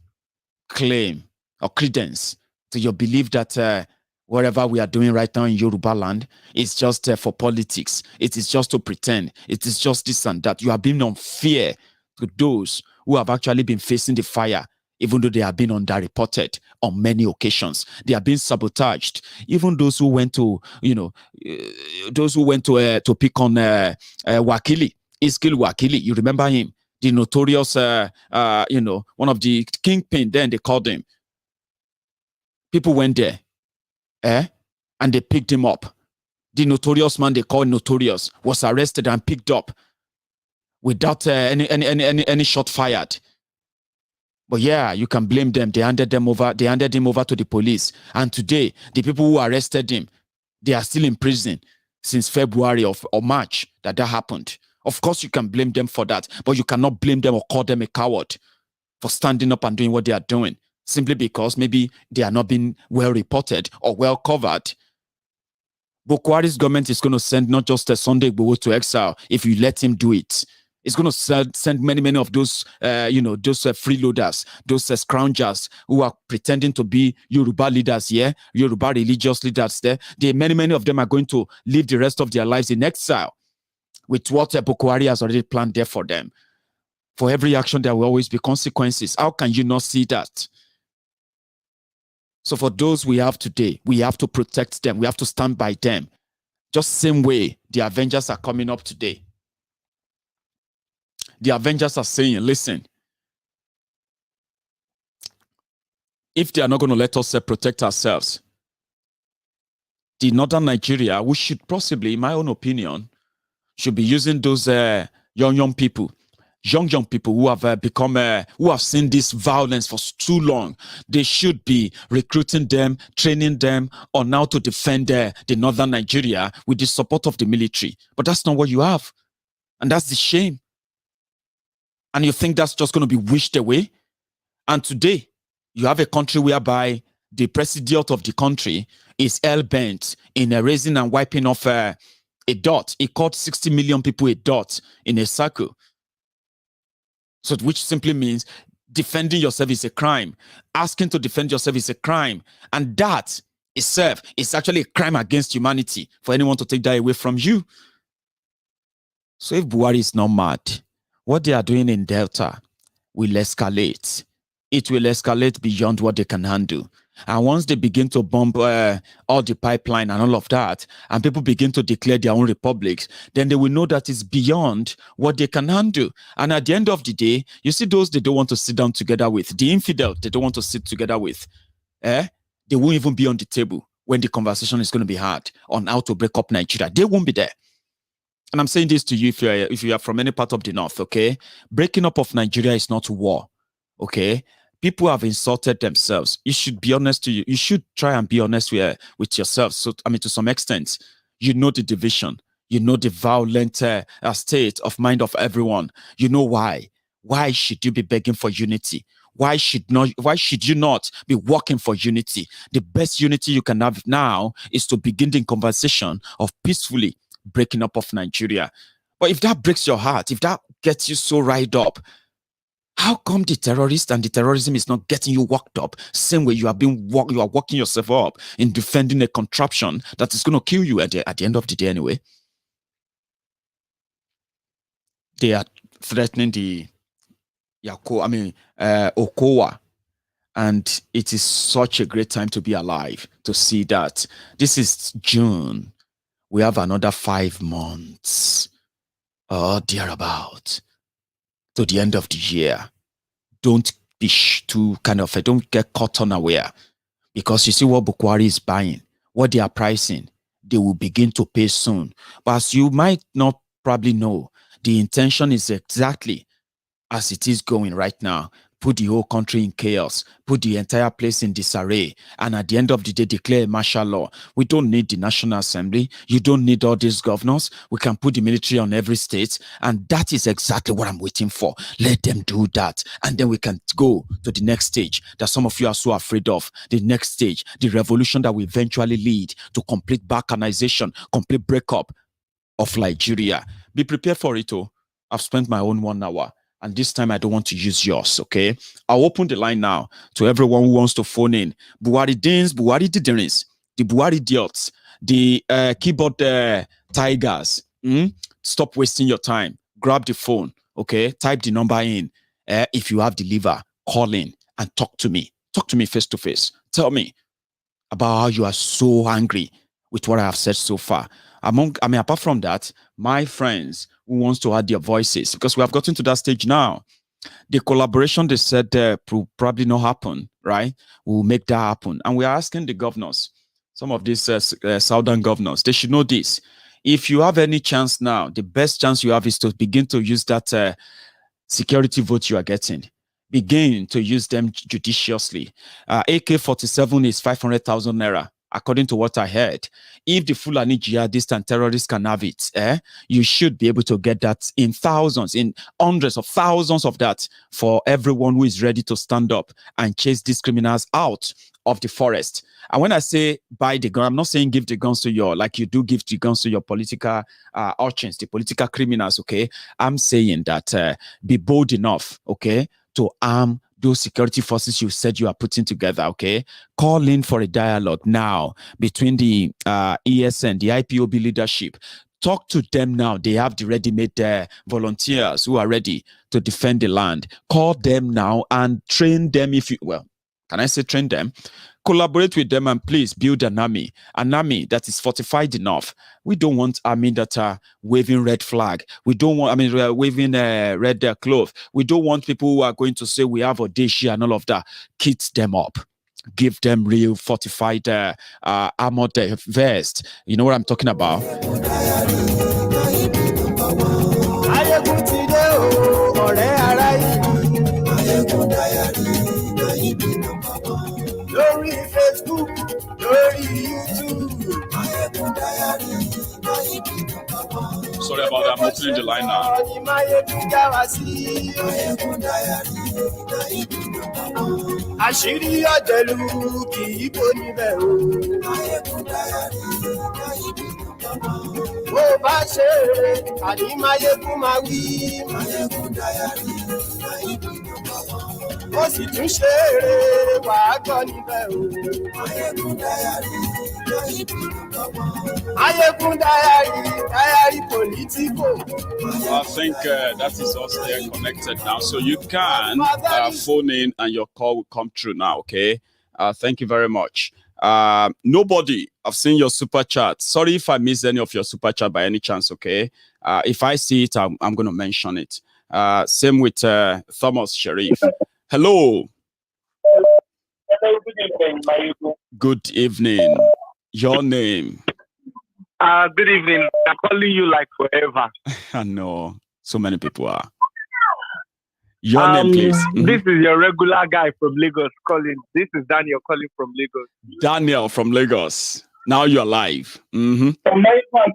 claim or credence to your belief that whatever we are doing right now in Yoruba land is just for politics. It is just to pretend. It is just this and that. You are being unfair to those who have actually been facing the fire, even though they have been underreported on many occasions. They are being sabotaged. Even those who went to, to pick on Wakili, Iskil Wakili. You remember him? The notorious, one of the kingpin, then they called him. People went there. And they picked him up. The notorious man they called Notorious was arrested and picked up without any shot fired. But yeah, you can blame them. They handed him over to the police. And today, the people who arrested him, they are still in prison since February or March that happened. Of course, you can blame them for that, but you cannot blame them or call them a coward for standing up and doing what they are doing. Simply because maybe they are not being well reported or well covered. Boko Haram's government is going to send not just a Sunday Igboho to exile if you let him do it. It's going to send many of those, those freeloaders, those scroungers who are pretending to be Yoruba leaders here, Yoruba religious leaders there. Many of them are going to live the rest of their lives in exile with what Boko Haram has already planned there for them. For every action, there will always be consequences. How can you not see that? So for those we have today, we have to protect them. We have to stand by them. Just same way the Avengers are coming up today. The Avengers are saying, listen, if they are not going to let us protect ourselves, the northern Nigeria, we should possibly, in my own opinion, should be using those young people who have who have seen this violence for too long. They should be recruiting them, training them on how to defend the northern Nigeria with the support of the military. But that's not what you have. And that's the shame. And you think that's just going to be wished away? And today, you have a country whereby the president of the country is hell-bent in erasing and wiping off a dot. He called 60 million people a dot in a circle. So, which simply means defending yourself is a crime. Asking to defend yourself is a crime. And that itself is actually a crime against humanity for anyone to take that away from you. So if Buhari is not mad, what they are doing in Delta will escalate. It will escalate beyond what they can handle. And once they begin to bomb all the pipeline and all of that, and people begin to declare their own republics, then they will know that it's beyond what they can handle. And at the end of the day, you see those they don't want to sit down together with, the infidel they don't want to sit together with, they won't even be on the table when the conversation is going to be had on how to break up Nigeria. They won't be there. And I'm saying this to you if you are from any part of the North, okay? Breaking up of Nigeria is not war, okay? People have insulted themselves. You should be honest to you. You should try and be honest with yourself. So, I mean, to some extent, you know the division. You know the violent state of mind of everyone. You know why. Why should you be begging for unity? Why should you not be working for unity? The best unity you can have now is to begin the conversation of peacefully breaking up of Nigeria. But if that breaks your heart, if that gets you so riled up, how come the terrorist and the terrorism is not getting you worked up? Same way you are working yourself up in defending a contraption that is going to kill you at the end of the day anyway. They are threatening the Okowa. And it is such a great time to be alive, to see that this is June. We have another 5 months or thereabout to the end of the year. Don't be don't get caught unaware, because you see what Boko Haram is buying, what they are pricing, they will begin to pay soon. But as you might not probably know, the intention is exactly as it is going right now. Put the whole country in chaos, put the entire place in disarray, and at the end of the day, declare martial law. We don't need the National Assembly. You don't need all these governors. We can put the military on every state, and that is exactly what I'm waiting for. Let them do that, and then we can go to the next stage that some of you are so afraid of. The next stage, the revolution that will eventually lead to complete balkanization, complete breakup of Nigeria. Be prepared for it, oh. I've spent my own 1 hour. And this time, I don't want to use yours, okay? I'll open the line now to everyone who wants to phone in. Buhari Dins, Buhari Diderins, the Buhari Idiots, the keyboard tigers. Stop wasting your time. Grab the phone, okay? Type the number in. If you have the liver, call in and talk to me. Talk to me face to face. Tell me about how you are so angry with what I have said so far. Apart from that, my friends who wants to add their voices, because we have gotten to that stage now. The collaboration they said will probably not happen, right? We'll make that happen. And we are asking the governors, some of these southern governors, they should know this. If you have any chance now, the best chance you have is to begin to use that security vote you are getting. Begin to use them judiciously. AK-47 is 500,000 naira. According to what I heard, if the Fulani Jihadist and terrorists can have it, you should be able to get that in thousands, in hundreds of thousands of that for everyone who is ready to stand up and chase these criminals out of the forest. And when I say buy the gun, I'm not saying give the guns to like you do give the guns to your political urchins, the political criminals, okay? I'm saying that be bold enough, okay, to arm those security forces you said you are putting together, okay? Call in for a dialogue now between the ESN, the IPOB leadership. Talk to them now. They have the ready-made volunteers who are ready to defend the land. Call them now and train them can I say train them? Collaborate with them and please build an army that is fortified enough. We don't want army that are waving red flag. We don't want, waving red cloth. We don't want people who are going to say we have Odeshi and all of that. Kit them up. Give them real fortified armored vest. You know what I'm talking about? Lórí Facebook, lórí YouTube. Sorry about that, I'm opening the line now. Àṣírí ọ̀jẹ̀lú kì í kó níbẹ̀ o. Bó bá ṣe eré, àní Maiyegun máa wí. Ó sì tún ṣe eré, wàá gbọ́ níbẹ̀ o. Maiyegun diary political. I think that is us there connected now. So you can phone in and your call will come through now, okay? Thank you very much. Nobody, I've seen your super chat. Sorry if I missed any of your super chat by any chance, okay? If I see it, I'm going to mention it. Same with Thomas Sharif. Hello. Hello, good evening, Maiyegun. Good evening. Your name? Good evening. I'm calling you like forever. I know. So many people are. Your name, please. This is your regular guy from Lagos calling. This is Daniel calling from Lagos. Daniel from Lagos. Now you're live. From my part,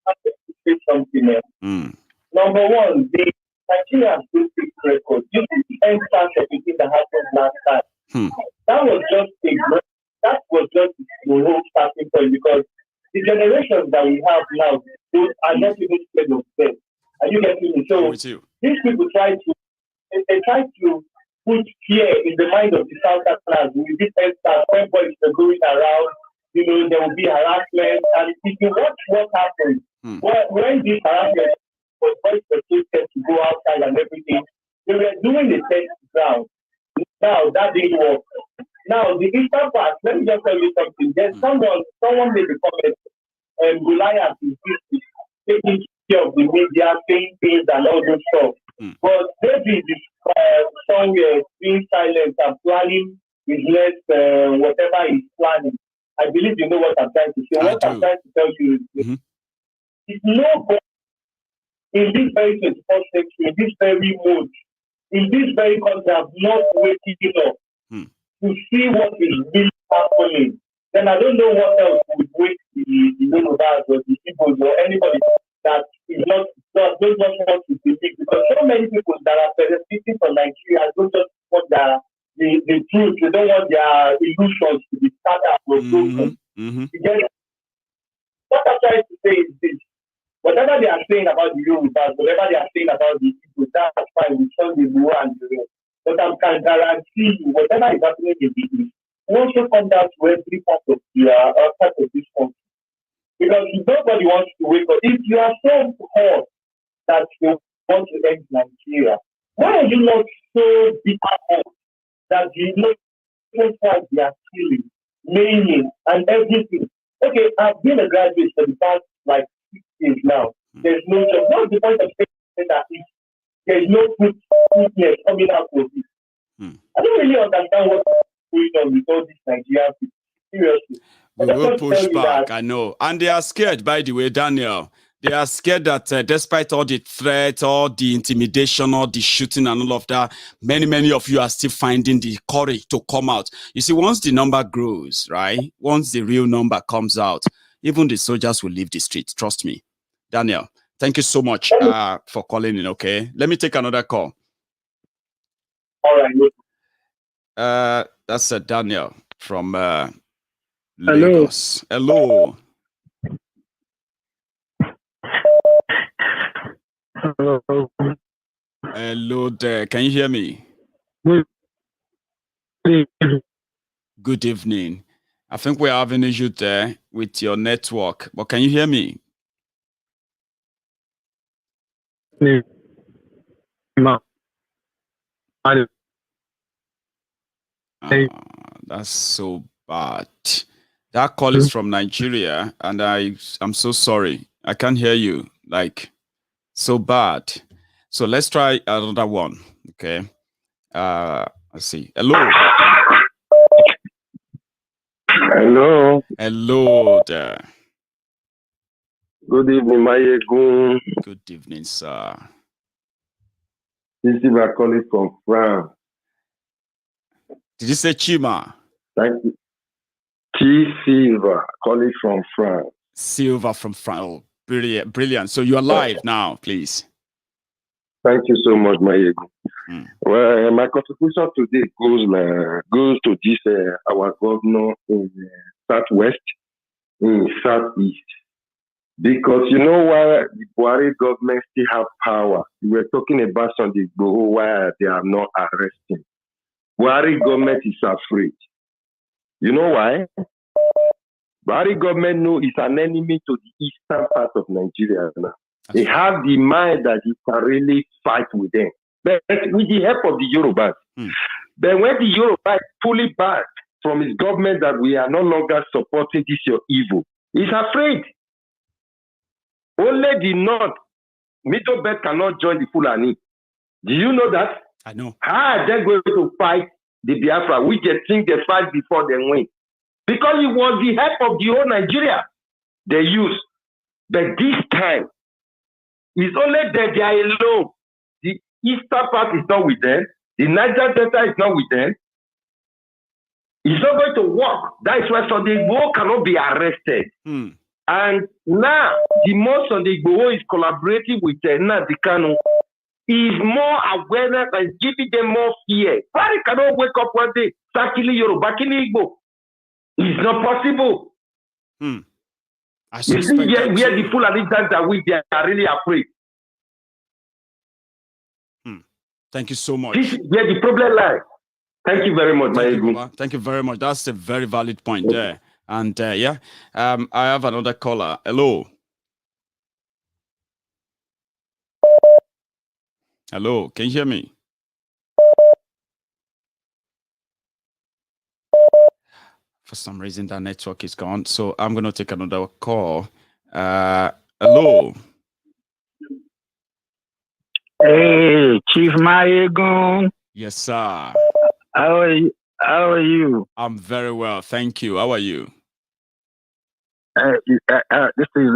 I'm going to say something else. Number one, the Nigerians do take record. You see the end start of the thing that happened last time. That was just the whole starting point, because the generations that we have now, those are not even scared of them. Are you getting me? So these people try to put fear in the mind of the Southerners with this extra. When boys are going around, you know, there will be harassment, and if you watch what happened, when this harassment was boys were told to go outside and everything, they were doing the test ground. Now that didn't work. Now the eastern part, let me just tell you something. There's someone made the comment, and Goliath is taking care of the media, saying things and all those stuff. But David is somewhere being silent and planning his next whatever he's planning. I believe you know what I'm trying to say. What I'm trying to tell you is it's nobody in this very 21st century, in this very mood, in this very country, have not waking up to see what is really happening. Then I don't know what else would wake the Yorubas or the people or anybody that is not don't just want to believe, because so many people that are benefiting from Nigeria don't just want the truth. They don't want their illusions to be scattered or broken. What I'm trying to say is this: whatever they are saying about the Yorubas, whatever they are saying about the people, that's fine. We saw the war and the rest. But I can guarantee you, whatever is happening in the East, also come down to every part of this country. Because nobody wants to wake up. If you are so hot that you want to end Nigeria, why are you not so bitter that you know why they are killing, maiming, and everything? Okay, I've been a graduate for the past 6 years now. There's no job. What's the point of saying that if there's no goodness coming out of it? I don't really understand what's going on with all these Nigerian people. Seriously. We will push back, I know. And they are scared, by the way, Daniel. They are scared that despite all the threats, all the intimidation, all the shooting and all of that, many of you are still finding the courage to come out. You see, once the number grows, right? Once the real number comes out, even the soldiers will leave the streets. Trust me. Daniel, thank you so much for calling in, okay? Let me take another call. All right. That's Daniel from Lagos. Hello. Hello there. Can you hear me? Good evening. I think we're having an issue there with your network, but can you hear me? That's so bad. That call is from Nigeria, and I'm so sorry. I can't hear you. Like, so bad. So let's try another one. Okay. Let's see. Hello. Hello. Hello there. Good evening, Maiyegun. Good evening, sir. This is Silva calling from France. Did you say Chima? Thank you. T. Silva calling from France. Silva from France. Oh, brilliant, brilliant. So you are live now, please. Thank you so much, Maiyegun. Well, my contribution today goes to this our governor in Southwest, in Southeast. Because you know why the Buhari government still have power. We were talking about Sunday Igboho, why they are not arresting. Buhari government is afraid. You know why? Buhari government know it's an enemy to the eastern part of Nigeria now. They have the mind that he can really fight with them. But with the help of the Yorubas. But when the Yoruba is fully back from his government that we are no longer supporting this your evil, he's afraid. Only the North, Middle Belt cannot join the Fulani. Do you know that? I know. How are they going to fight the Biafra, which they think they fight before they win? Because it was the help of the whole Nigeria they used. But this time, it's only that they are alone. The eastern part is not with them. The Niger Delta is not with them. It's not going to work. That is why Sunday Igboho cannot be arrested. And now, the more Sunday Igboho is collaborating with Nnamdi Kanu, is more awareness and giving them more fear. Why cannot wake up one day, Sakili Yoruba, Kili Igbo? It's not possible. I you see, where the Fulani that we are really afraid. Thank you so much. This is where the problem lies. Thank you very much, Maiyegun. Thank you very much. That's a very valid point there. And I have another caller. Hello. Hello, can you hear me? For some reason, that network is gone. So I'm going to take another call. Hello. Hey, Chief Maiyegun. Yes, sir. How are you? I'm very well. Thank you. How are you? This is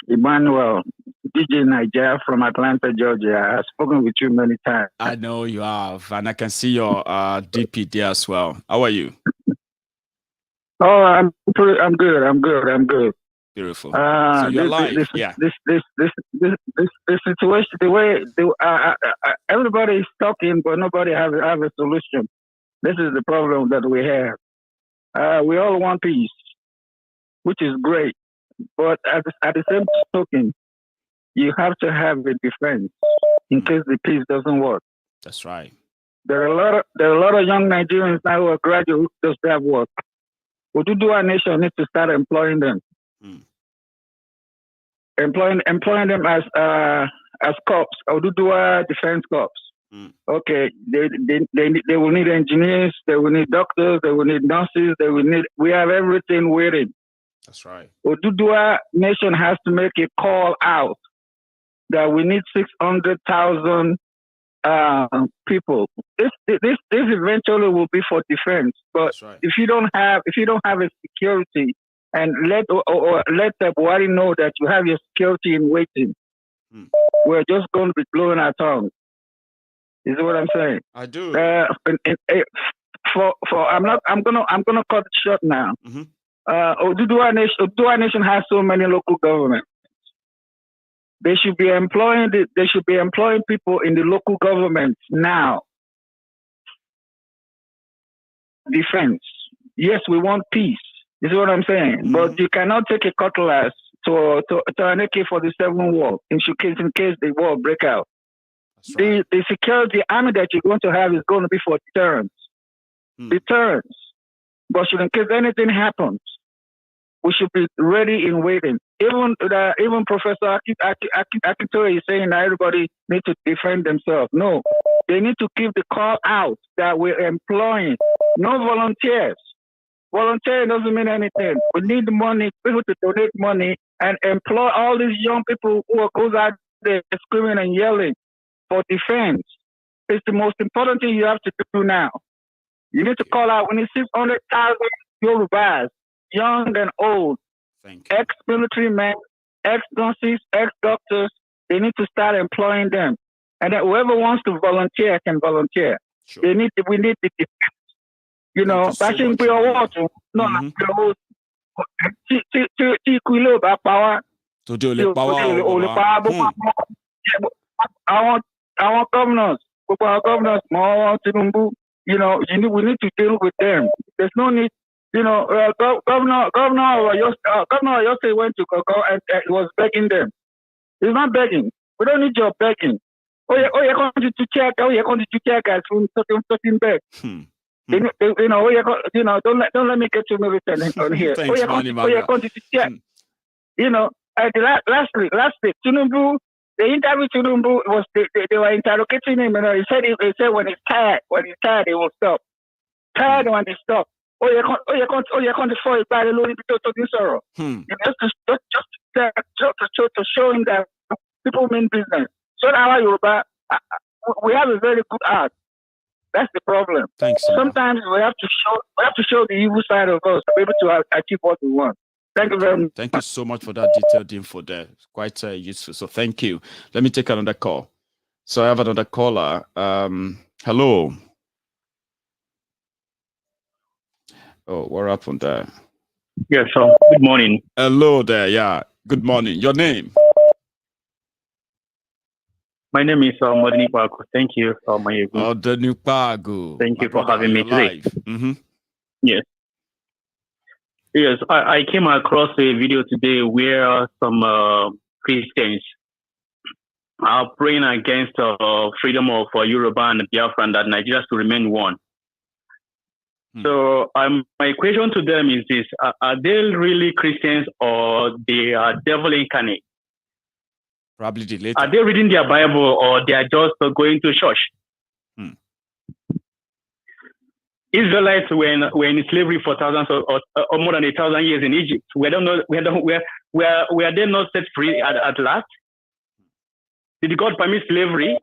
Emmanuel, DJ Niger from Atlanta, Georgia. I've spoken with you many times. I know you have, and I can see your DP there as well. How are you? Oh, I'm good. Beautiful. So you're live. This situation, the way everybody is talking, but nobody have a solution. This is the problem that we have. We all want peace, which is great, but at the same token, you have to have a defense in case the peace doesn't work. That's right. There are a lot of young Nigerians now who are graduates who just have work. Our nation needs to start employing them. Employing them as cops, Oduduwa Defense Corps. Okay, they will need engineers, they will need doctors, they will need nurses, we have everything waiting. That's right. Oduduwa nation has to make a call out that we need 600,000 people. This eventually will be for defense, but right. if you don't have a security, and let the Buhari know that you have your security in waiting, we're just going to be blowing our tongues. Is what I'm saying? I do. I'm gonna cut it short now. Oduduwa Nation has so many local governments. They should be employing people in the local governments now. Defense. Yes, we want peace. Is what I'm saying. But you cannot take a cutlass to an AK-47 war in case the war break out. Right. The security army that you're going to have is going to be for deterrence. Deterrence. But in case anything happens, we should be ready in waiting. Even Professor Akintoye is saying that everybody needs to defend themselves. No, they need to give the call out that we're employing no volunteers. Volunteering doesn't mean anything. We need money, people to donate money and employ all these young people who goes out there screaming and yelling for defense. It's the most important thing you have to do now. You need to call out. We need 600,000 Yorubas, young and old, ex-military men, ex-nurses, ex-doctors. They need to start employing them. And that whoever wants to volunteer can volunteer. Sure. We need the defense. You know, passing pure water, no, pure power. Our governors, you know, we need to deal with them. There's no need, you know, Governor Yosei went to Coco and was begging them. He's not begging. We don't need your begging. You're going to check as from talking back. You know, don't let me get too militant on here. Thanks, you know, lastly, Tinubu The interview Tinubu was they were interrogating him, and he said when he's tired, he will stop. Tired when he stop. You can't afford it by the Lord to sorrow. Just to show him that people mean business. So now Yoruba, we have a very good art. That's the problem. Thanks. Sometimes we have to show the evil side of us to be able to achieve what we want. Thank you very much. Thank you so much for that detailed info there. It's quite useful. So thank you. Let me take another call. So I have another caller. Hello. Oh, what happened there? Yes, sir. Good morning. Hello there. Yeah. Good morning. Your name? My name is Maiyegun General. Thank you, Maiyegun. Maiyegun General. Thank you for having me today. Mm-hmm. Yes. Yes, I came across a video today where some Christians are praying against freedom of Yoruba and Biafra and that Nigeria should remain one. So my question to them is this: are they really Christians or they are devil incarnate? Probably the later. Are they reading their Bible or they are just going to church? Israelites were in slavery for thousands or more than 1,000 years in Egypt. Were they not set free at last? Did God permit slavery?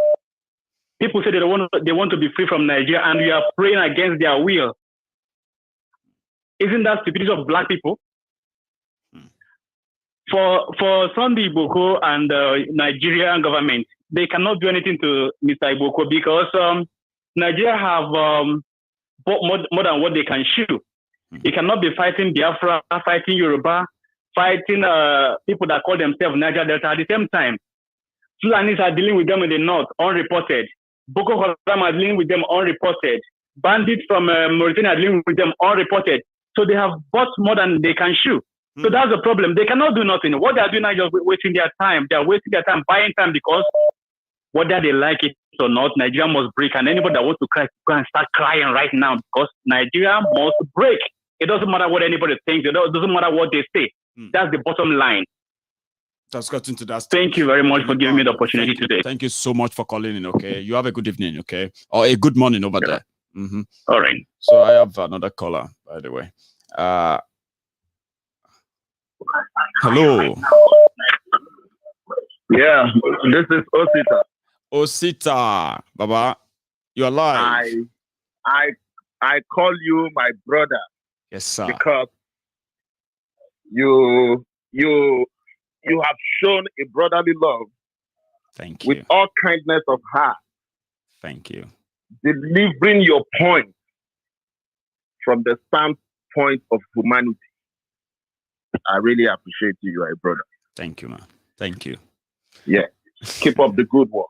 People say they want to be free from Nigeria, and we are praying against their will. Isn't that stupidity of black people? For Sunday Boko and the Nigerian government, they cannot do anything to Mr. Boko because Nigeria have more than what they can chew. You cannot be fighting Biafra, fighting Yoruba, fighting people that call themselves Niger Delta at the same time. Fulanis are dealing with them in the north, unreported. Boko Haram are dealing with them unreported. Bandits from Mauritania are dealing with them unreported. So they have bought more than they can chew. So that's the problem. They cannot do nothing. What they are doing now is just wasting their time. They are wasting their time, buying time, because whether they like it or not, Nigeria must break. And anybody that wants to cry, go and start crying right now, because Nigeria must break. It doesn't matter what anybody thinks. It doesn't matter what they say. That's the bottom line. That's got into that. Thank you very much for giving me the opportunity today. Thank you so much for calling in, okay? You have a good evening, okay? Or a good morning over there. All right. So I have another caller, by the way. Hello. Yeah, this is Osita. Osita, Baba, you're live. I call you my brother. Yes, sir. Because you have shown a brotherly love. Thank you. With all kindness of heart. Thank you. Delivering your point from the standpoint of humanity. I really appreciate you. You are a brother. Thank you, man. Thank you. Yeah. Keep up the good work.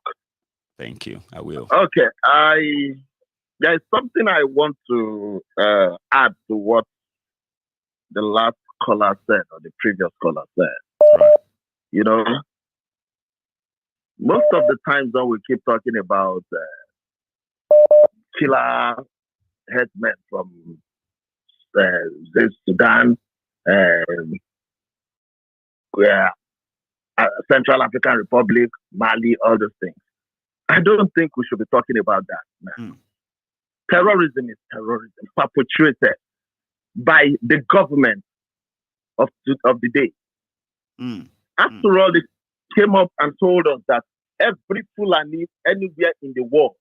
Thank you. I will. Okay. There's something I want to add to what the last caller said, or the previous caller said. Right. You know, most of the times when we keep talking about killer herdsmen from Sudan, Central African Republic, Mali, all those things. I don't think we should be talking about that now. Terrorism is terrorism perpetrated by the government of the day. After all, they came up and told us that every Fulani anywhere in the world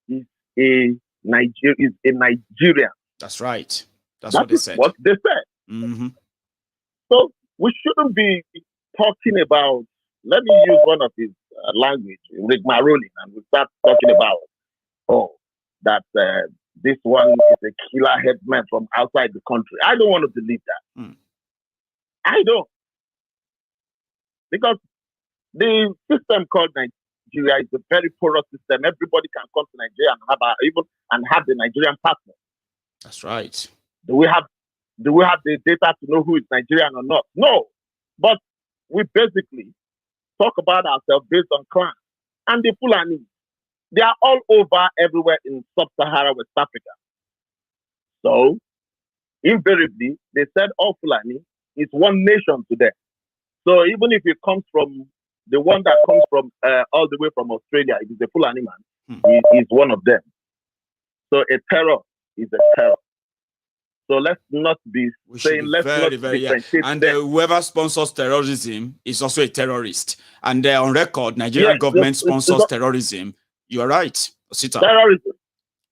is a Nigerian. That's right. That's what they said. What they said. So we shouldn't be talking about. Let me use one of his language, rigmarolling, and we start talking about that this one is a killer headman from outside the country. I don't want to believe that. I don't, because the system called Nigeria is a very porous system. Everybody can come to Nigeria and have the Nigerian passport. That's right. Do we have the data to know who is Nigerian or not? No. But we basically talk about ourselves based on clan. And the Fulani, they are all over everywhere in sub-Saharan West Africa. So, invariably, they said all Fulani is one nation to them. So even if it comes from the one that comes from all the way from Australia, it is a Fulani man. He is one of them. So a terror is a terror. So let's not be saying, let's not differentiate. And whoever sponsors terrorism is also a terrorist. And on record, Nigerian government sponsors terrorism. You are right, Osita. Terrorism.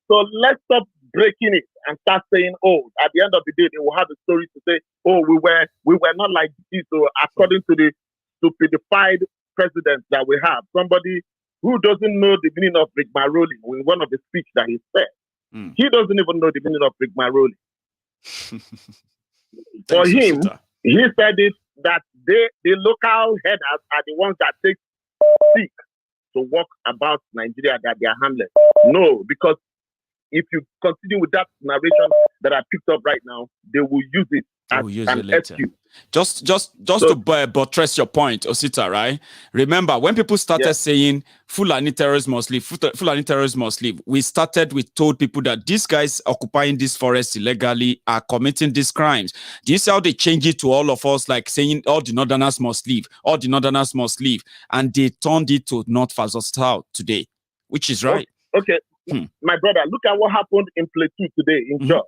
So let's stop breaking it and start saying, oh, at the end of the day, they will have a story to say, oh, we were not like this. So according to the stupidified president that we have, somebody who doesn't know the meaning of rigmarolling in one of the speech that he said. He doesn't even know the meaning of rigmarolling. For him, he said it that the local headers are the ones that take seek to walk about Nigeria, that they are harmless. No, because if you continue with that narration that I picked up right now, they will use it as an excuse. Just to buttress your point, Osita, right? Remember, when people started saying Fulani terrorists must leave, Fulani terrorists must leave, we told people that these guys occupying this forest illegally are committing these crimes. Do you see how they change it to all of us, like saying all the northerners must leave, all the northerners must leave, and they turned it to North versus South today, which is right. Okay. My brother, look at what happened in Plateau today in Jos.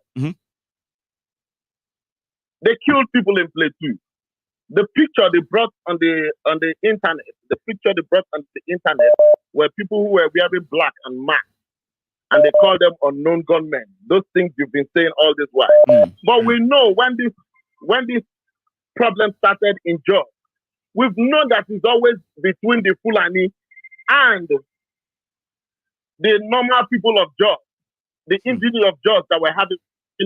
They killed people in Plateau. The picture they brought on the internet, were people who were wearing black and mask, and they called them unknown gunmen. Those things you've been saying all this while. But we know when this problem started in Jos, we've known that it's always between the Fulani and the normal people of Jos, the indigenous of Jos that were having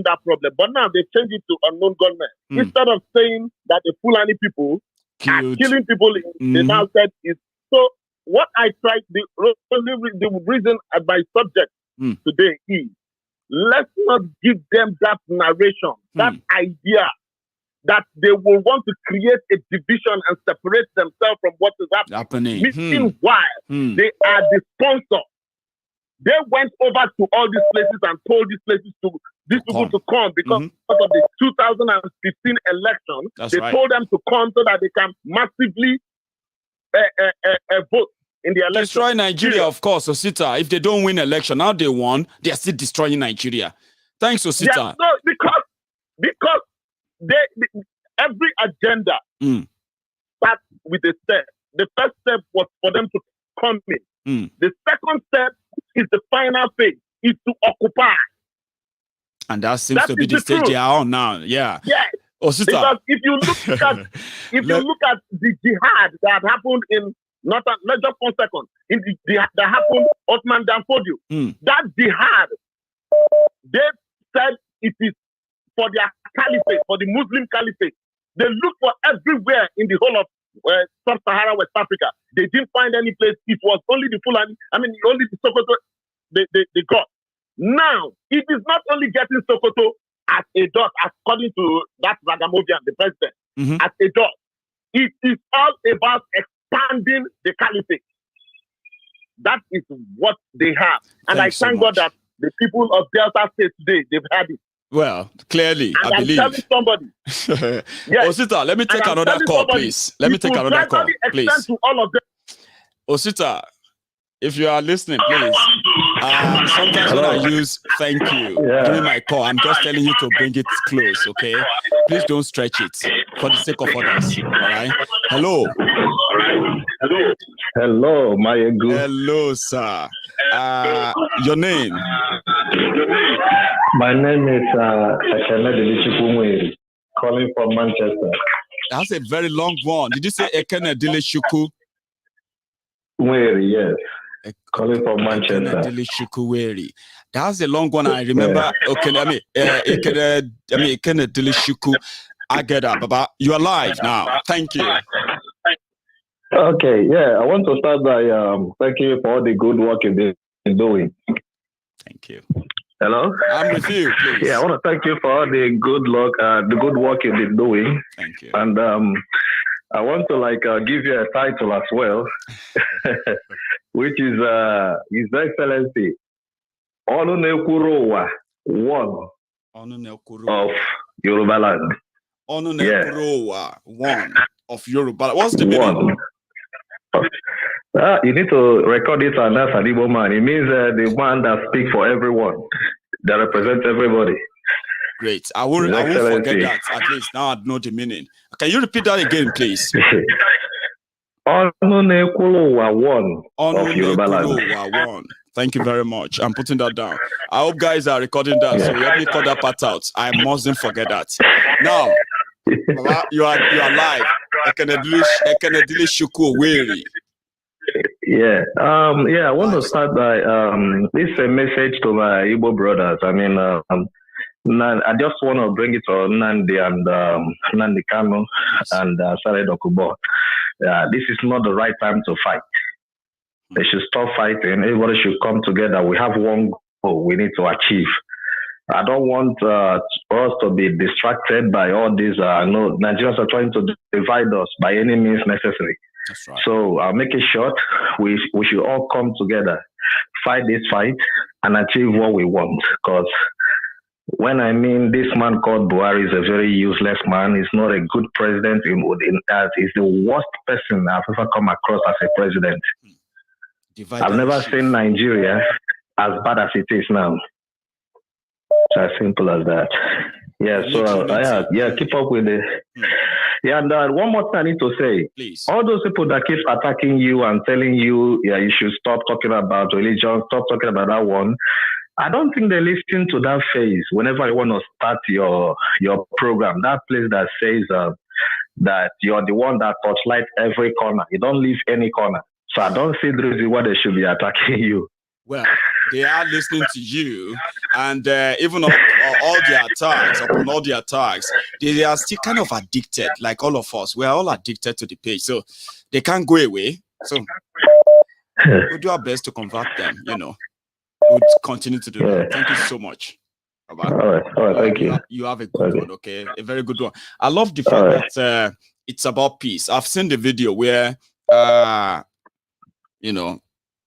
that problem. But now they changed it to unknown gunmen. Instead of saying that the Fulani people are killing people, they now said is so. What I tried, the reason at my subject today is, let's not give them that narration, that idea that they will want to create a division and separate themselves from what is happening. Meanwhile, they are the sponsor. They went over to all these places and told these places these people to come because of the 2015 election. They told them to come so that they can massively vote in the election. Destroy Nigeria, of course, Osita. If they don't win election, now they won, they are still destroying Nigeria. Thanks, Osita. Yeah, no, because every agenda starts with a step. The first step was for them to come in. The second step is the final phase, is to occupy. And that seems to be the stage they are on now. Yeah. Yes. Osita. Because if you look at the jihad that happened in not just 1 second, in the jihad that happened Ottoman Danfodio, that jihad, they said it is for their caliphate, for the Muslim caliphate. They looked for everywhere in the whole of Sub-Sahara West Africa. They didn't find any place. It was only the Fulani, only the Sokoto they got. Now, it is not only getting Sokoto as a dot, according to that Ragamovian, the president, as a dot. It is all about expanding the caliphate. That is what they have. And I thank God that the people of Delta State today, they've had it. Well, clearly, and I believe. Telling somebody. Yes. Osita, let me take another call, please. Let me take another call, please. To all of them. Osita, if you are listening, please. Sometimes when I use thank you during my call, I'm just telling you to bring it close, okay? Please don't stretch it for the sake of others, all right? Hello. Hello, Maiyegun. Hello, sir. Your name? My name is Ekene calling from Manchester. That's a very long one. Did you say Ekene Dileshuku? Yes. Calling from Manchester. That's a long one. I remember. Okay, Ekene Dileshuku. I get that, Baba. You are live now. Thank you. Okay, I want to start by thank you for all the good work you've been doing. Thank you. Hello? I'm with you, please. I want to thank you for all the good work you've been doing. Thank you. And I want to give you a title as well, which is His Excellency Onunekurowa, one of Yoruba land. Onunekurowa, one of Yoruba. What's the meaning? You need to record it and that's an Igbo man. It means the one that speaks for everyone, that represents everybody. Great. I won't forget that. At least now I know the meaning. Can you repeat that again, please? One of Yoruba land. Thank you very much. I'm putting that down. I hope guys are recording that, so let me cut that part out. I mustn't forget that. Now, Baba, you are live. Yeah. I want to start by this is a message to my Igbo brothers. I mean, I just want to bring it to Nandi and Nandi Kanu and Sare Dokubo. This is not the right time to fight. They should stop fighting. Everybody should come together. We have one goal we need to achieve. I don't want us to be distracted by all these. No, Nigerians are trying to divide us by any means necessary. That's right. So I'll make it short. We should all come together, fight this fight, and achieve what we want. Because when I mean this man called Buhari is a very useless man, he's not a good president. He's the worst person I've ever come across as a president. I've never seen Nigeria as bad as it is now. It's as simple as that. Yeah, so keep up with it. Yeah, and one more thing I need to say. Please. All those people that keep attacking you and telling you, you should stop talking about religion, stop talking about that one. I don't think they listen to that phase whenever you want to start your program. That place that says that you're the one that touchlight every corner. You don't leave any corner. So I don't see the reason why they should be attacking you. Well, they are listening to you, and even on all the attacks, they are still kind of addicted, like all of us. We are all addicted to the page, so they can't go away. So we'll do our best to convert them, We'll continue to do that. Thank you so much. All right, thank you. You have a good one, okay? A very good one. I love the fact that it's about peace. I've seen the video where,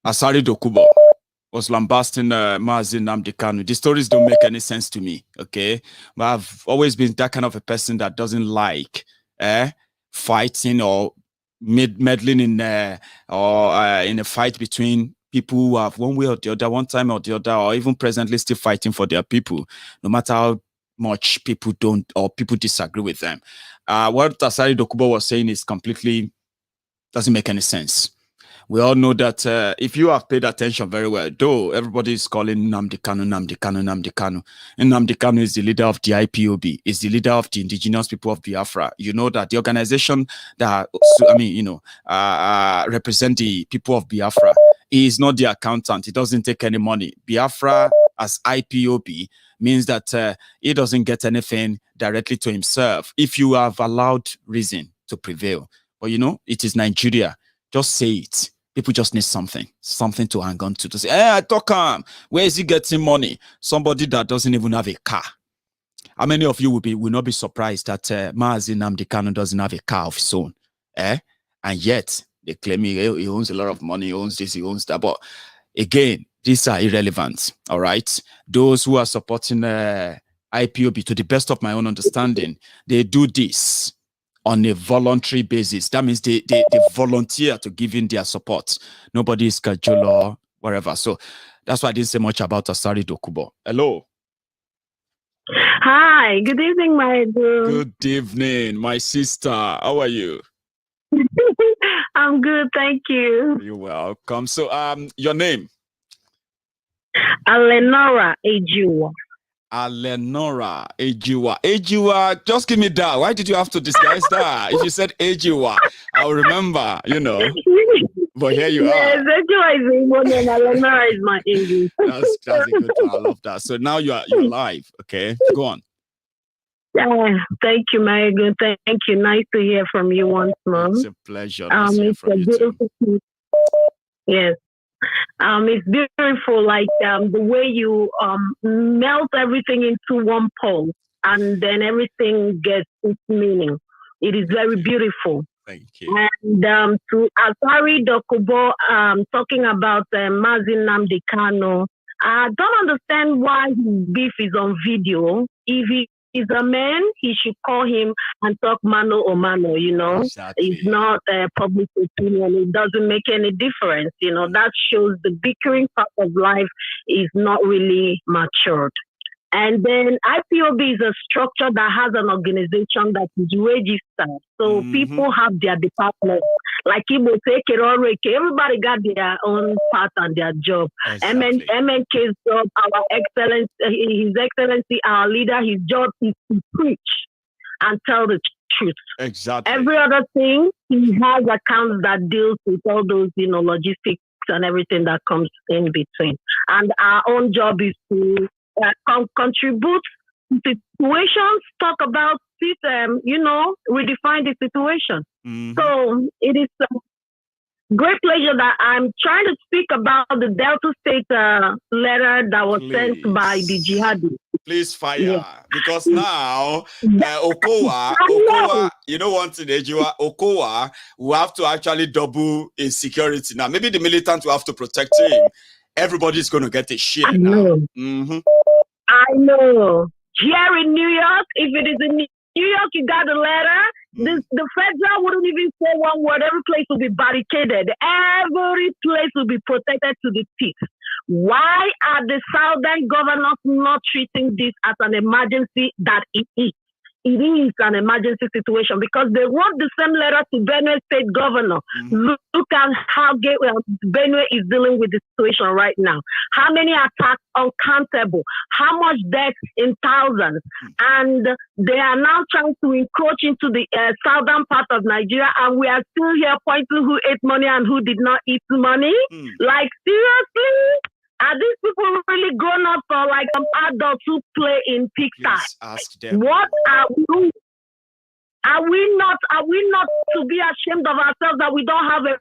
Asari Dokubo was lambasting Mazi Nnamdi Kanu. The stories don't make any sense to me, okay? But I've always been that kind of a person that doesn't like fighting or meddling in a fight between people who have one way or the other, one time or the other, or even presently still fighting for their people, no matter how much people don't or people disagree with them. What Asari Dokubo was saying is completely doesn't make any sense. We all know that if you have paid attention very well, though everybody is calling Nnamdi Kanu. And Nnamdi Kanu is the leader of the IPOB, is the leader of the indigenous people of Biafra. You know that the organization that, represent the people of Biafra, he is not the accountant. He doesn't take any money. Biafra as IPOB means that he doesn't get anything directly to himself if you have allowed reason to prevail. But it is Nigeria. Just say it. People just need something to hang on to say, I talk where is he getting money? Somebody that doesn't even have a car. How many of you will not be surprised that Mazi Nnamdi Kanu doesn't have a car of his own? And yet they claim he owns a lot of money, he owns this, he owns that. But again, these are irrelevant. All right. Those who are supporting IPOB, to the best of my own understanding, they do this on a voluntary basis. That means they volunteer to give in their support. Nobody is scheduled or whatever. So that's why I didn't say much about Asari Dokubo. Hello. Hi. Good evening, Maiyegun. Good evening, my sister. How are you? I'm good, thank you. You're welcome. So, your name? Alenora Ejiwa. Alenora Ejiwa. Ejiwa, just give me that. Why did you have to disguise that? If you said Ejiwa, I'll remember, But here you are. Yes, Ejiwa is the one and Alenora is my English. That's a good one. I love that. So now you're live. Okay, go on. Thank you, Maiyegun. Thank you. Nice to hear from you once more. It's a pleasure. Nice to hear from you too. Yes. It's beautiful, like the way you melt everything into one pulse, and then everything gets its meaning. It is very beautiful. Thank you. And to Asari Dokubo, talking about Mazi Nnamdi Kanu, I don't understand why his beef is on video if he he's a man, he should call him and talk mano or mano, you know. Exactly. It's not a public opinion. It doesn't make any difference. You know, that shows the bickering part of life is not really matured. And then IPOB is a structure that has an organization that is registered. So people have their departments. Like Igbo say, everybody got their own part and their job. Exactly. MNK's job, our excellence, His Excellency, our leader, his job is to preach and tell the truth. Exactly. Every other thing, he has accounts that deals with all those, you know, logistics and everything that comes in between. And our own job is to contribute to situations, talk about it, you know, redefine the situation. So it is a great pleasure that I'm trying to speak about the Delta State letter that was sent by the jihadists. Please fire, because now Okowa, you know one thing, Okowa will have to actually double in security. Now, maybe the militants will have to protect him. Everybody's going to get a share now. I know. Here in New York, if it is in New York, you got the letter. The federal wouldn't even say one word. Every place will be barricaded. Every place will be protected to the teeth. Why are the southern governors not treating this as an emergency that it is? It is an emergency situation because they wrote the same letter to Benue State Governor. Look at how Benue is dealing with the situation right now. How many attacks uncountable? How much death in thousands? And they are now trying to encroach into the southern part of Nigeria, and we are still here pointing who ate money and who did not eat money. Like, seriously? Are these people really grown up or like some adults who play in Pixar? Ask them. What are we? Are we not to be ashamed of ourselves that we don't have a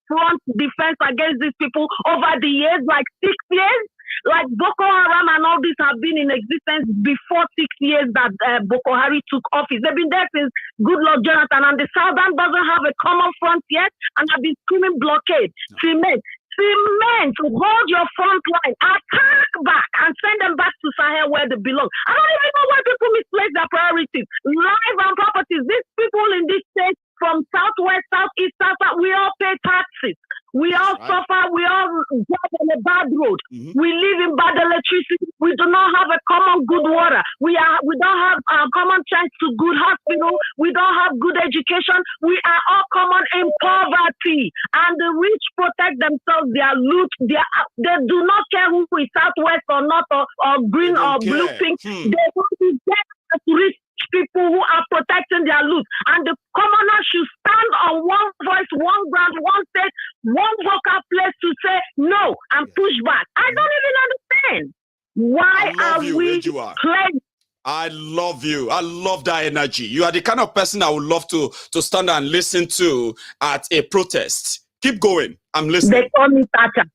front defense against these people over the years, like 6 years? Like Boko Haram and all this have been in existence before 6 years that Boko Haram took office. They've been there since Goodluck Jonathan, and the Southern doesn't have a common front yet and have been screaming blockade, cement, to hold your front line, attack back and send them back to Sahel where they belong. I don't even know why people misplace their priorities. Life and properties. These people in this state from southwest, southeast, south, we all pay taxes. We all suffer. We all drive on a bad road. We live in bad electricity. We do not have a common good water. We don't have a common chance to good hospital. We don't have good education. We are all common in poverty. And the rich protect themselves, their loot. They do not care who is southwest or north or green or blue, pink. They want to get rich people who are protecting their loot. And the commoner should stand on one voice, one ground, one state, one vocal place to say no and push back. I don't even understand. Why are we playing? I love you. I love that energy. You are the kind of person I would love to stand and listen to at a protest. Keep going. I'm listening. They call me Tata.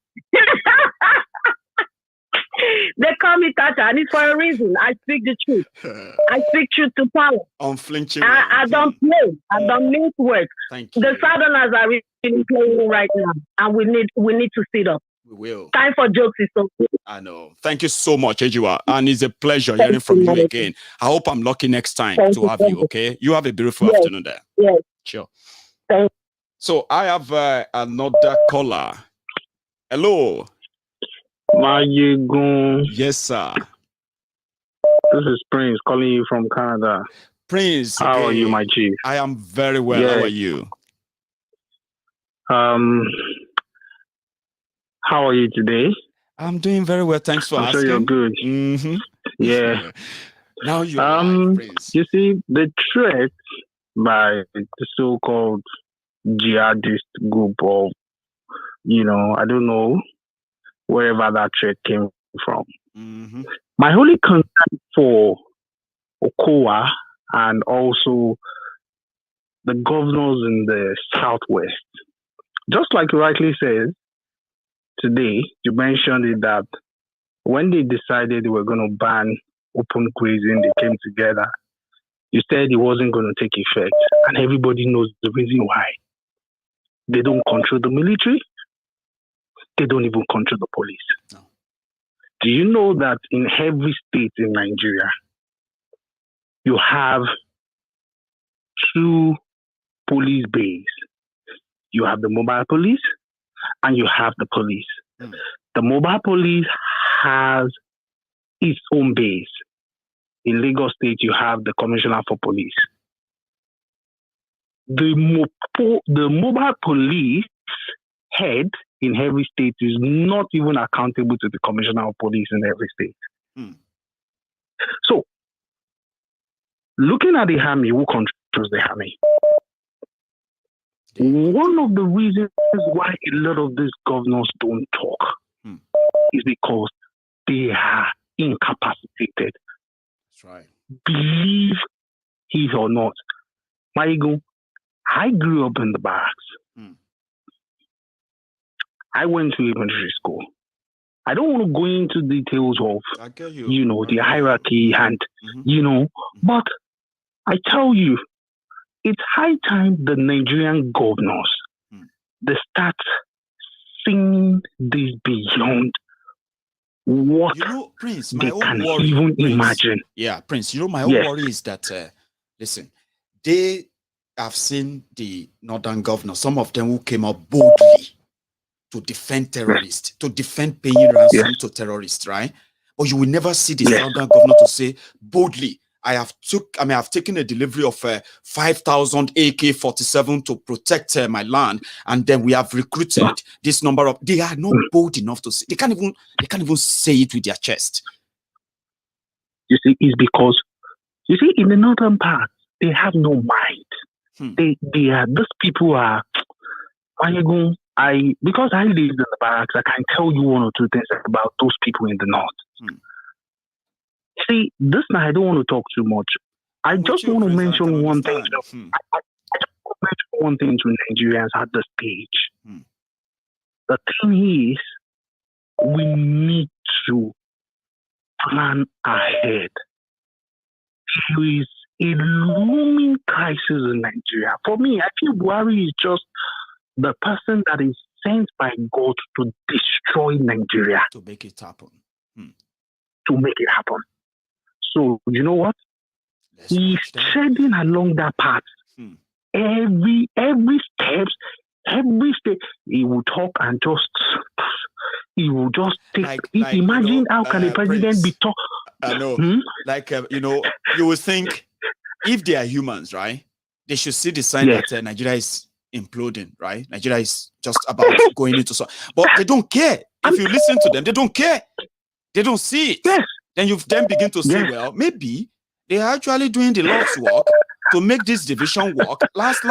They call me Tata, and it's for a reason. I speak the truth. I speak truth to power. Unflinching. I don't play. I don't mince words. Thank you. The Southerners are really playing right now, and we need to sit up. We will. Time for jokes is so good. I know. Thank you so much, Ejiwa. And it's a pleasure hearing from you again. I hope I'm lucky next time to have you, okay? You have a beautiful afternoon there. Yes. Sure. Thanks. So I have another caller. Hello. Maiyegun. Yes, sir. This is Prince calling you from Canada. Prince. How are you, my chief? I am very well. Yes. How are you? How are you today? I'm doing very well. Thanks for asking. I'm sure you're good. Yeah. Now you are Prince. You see, the threat by the so-called jihadist group of, I don't know, wherever that threat came from. My only concern for Okowa and also the governors in the Southwest, just like you rightly said, today, you mentioned it that when they decided they were going to ban open grazing, they came together. You said it wasn't going to take effect, and everybody knows the reason why. They don't control the military. They don't even control the police. No. Do you know that in every state in Nigeria, you have 2 police bases. You have the mobile police and you have the police. The mobile police has its own base. In Lagos State, you have the Commissioner for Police. The mobile police head in every state is not even accountable to the Commissioner of Police in every state. So, looking at the army, who controls the army? One of the reasons why a lot of these governors don't talk is because they are incapacitated. That's right. Believe it or not. Maiyegun, I grew up in the barracks. I went to elementary school. I don't want to go into details of, the hierarchy and, but I tell you, it's high time the Nigerian governors, they start seeing this beyond what Prince, they can even imagine. Yeah, Prince, my own worry is that, listen, they have seen the northern governors, some of them who came up boldly to defend terrorists, to defend paying ransom to terrorists, right? But you will never see the southern governor to say boldly, I've taken a delivery of 5,000 AK-47 to protect my land, and then we have recruited this number of. They are not bold enough to say. They can't even say it with their chest. You see, it's because in the northern part they have no mind. They are those people are. Because I lived in the barracks, I can tell you 1 or 2 things about those people in the north. See, this night I don't want to talk too much. I just want to mention one thing. I just want to mention one thing to Nigerians at this stage. The thing is, we need to plan ahead. There is a looming crisis in Nigeria. For me, I feel Buhari is just the person that is sent by God to destroy Nigeria. To make it happen. To make it happen. So, you know what? He's treading along that path. Every step, he will talk and he will just take. Imagine how can a president Prince, be talk? I know. You would think if they are humans, right? They should see the sign that Nigeria is imploding, right? Nigeria is just about going into but they don't care. If you listen to them, they don't care. They don't see it. Then you begin to say, well, maybe they are actually doing the Lord's work to make this division work last.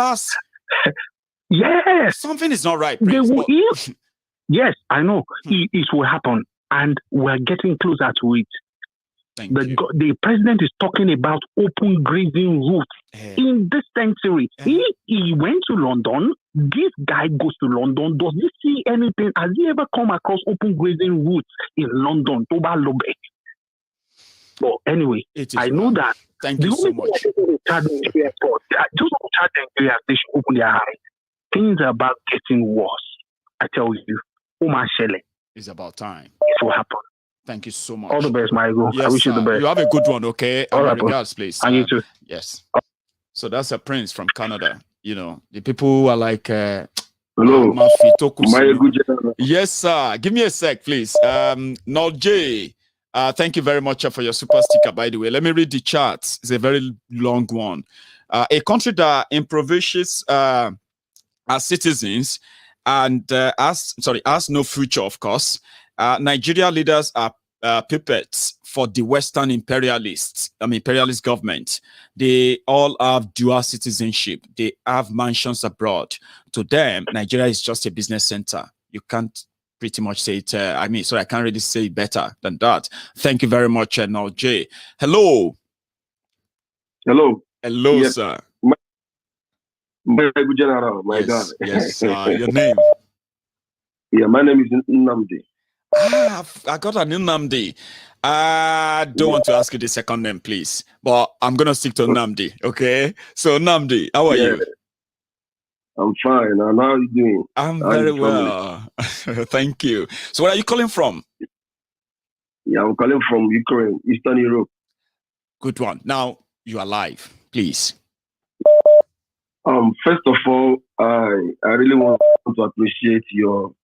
Yes. Something is not right, Prince. Yes, I know. It will happen. And we're getting closer to it. The president is talking about open grazing routes in this century. He went to London. This guy goes to London. Does he see anything? Has he ever come across open grazing routes in London? Toba Lobe. But anyway, I know that. Thank you so much. Just want to charge Nigeria, they should open their eyes. Things are about getting worse. I tell you, Omar Shele. It's about time. It will happen. Thank you so much. All the best, Maiyegun. Yes, I wish you the best. You have a good one, okay? All right, regards, please. And you too. Yes. So that's a Prince from Canada. The people who are like, hello, Maiyegun General. Yes, sir. Give me a sec, please. J. Thank you very much for your super sticker, by the way. Let me read the chart. It's a very long one. A country that impoverishes our citizens and has no future, of course. Nigeria leaders are puppets for the Western imperialist government. They all have dual citizenship. They have mansions abroad. To them, Nigeria is just a business center. You can't pretty much say it. I can't really say it better than that. Thank you very much, J. Hello. Hello. Hello, yes, sir. Maiyegun General, God. Yes, your name? Yeah, my name is Nnamdi. I got an Nnamdi. I don't want to ask you the second name, please, but I'm going to stick to Nnamdi, okay? So, Nnamdi, how are you? I'm fine. And how are you doing? I'm very well. Thank you. So, where are you calling from? Yeah, I'm calling from Ukraine, Eastern Europe. Good one. Now, You are live, please. First of all, I really want to appreciate your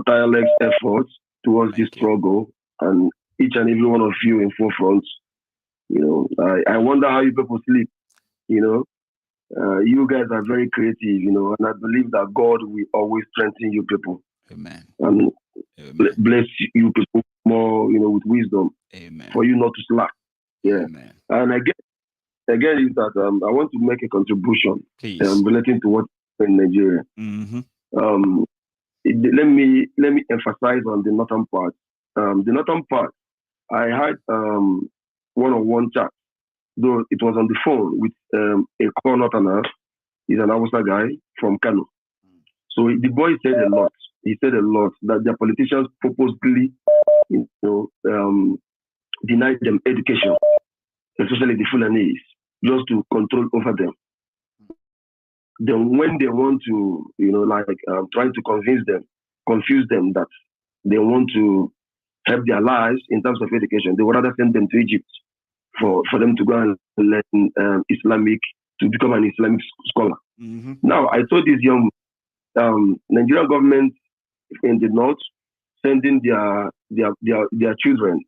tireless efforts towards this struggle, and each and every one of you in forefront. I wonder how you people sleep. You guys are very creative, and I believe that God will always strengthen you people. Amen. And bless you people more, with wisdom. Amen. For you not to slack. Yeah. Amen. And again is that I want to make a contribution relating to what in Nigeria. Mm-hmm. Let me emphasize on the northern part. The northern part, I had one-on-one chat, though it was on the phone with a core northerner. He's an Hausa guy from Kano. So the boy said a lot. He said a lot that their politicians purposely, denied them education, especially the Fulanis, just to control over them. Then when they want to, trying to confuse them that they want to help their lives in terms of education, they would rather send them to Egypt for them to go and learn Islamic, to become an Islamic scholar. Mm-hmm. Now, I told this young Nigerian government in the north sending their children,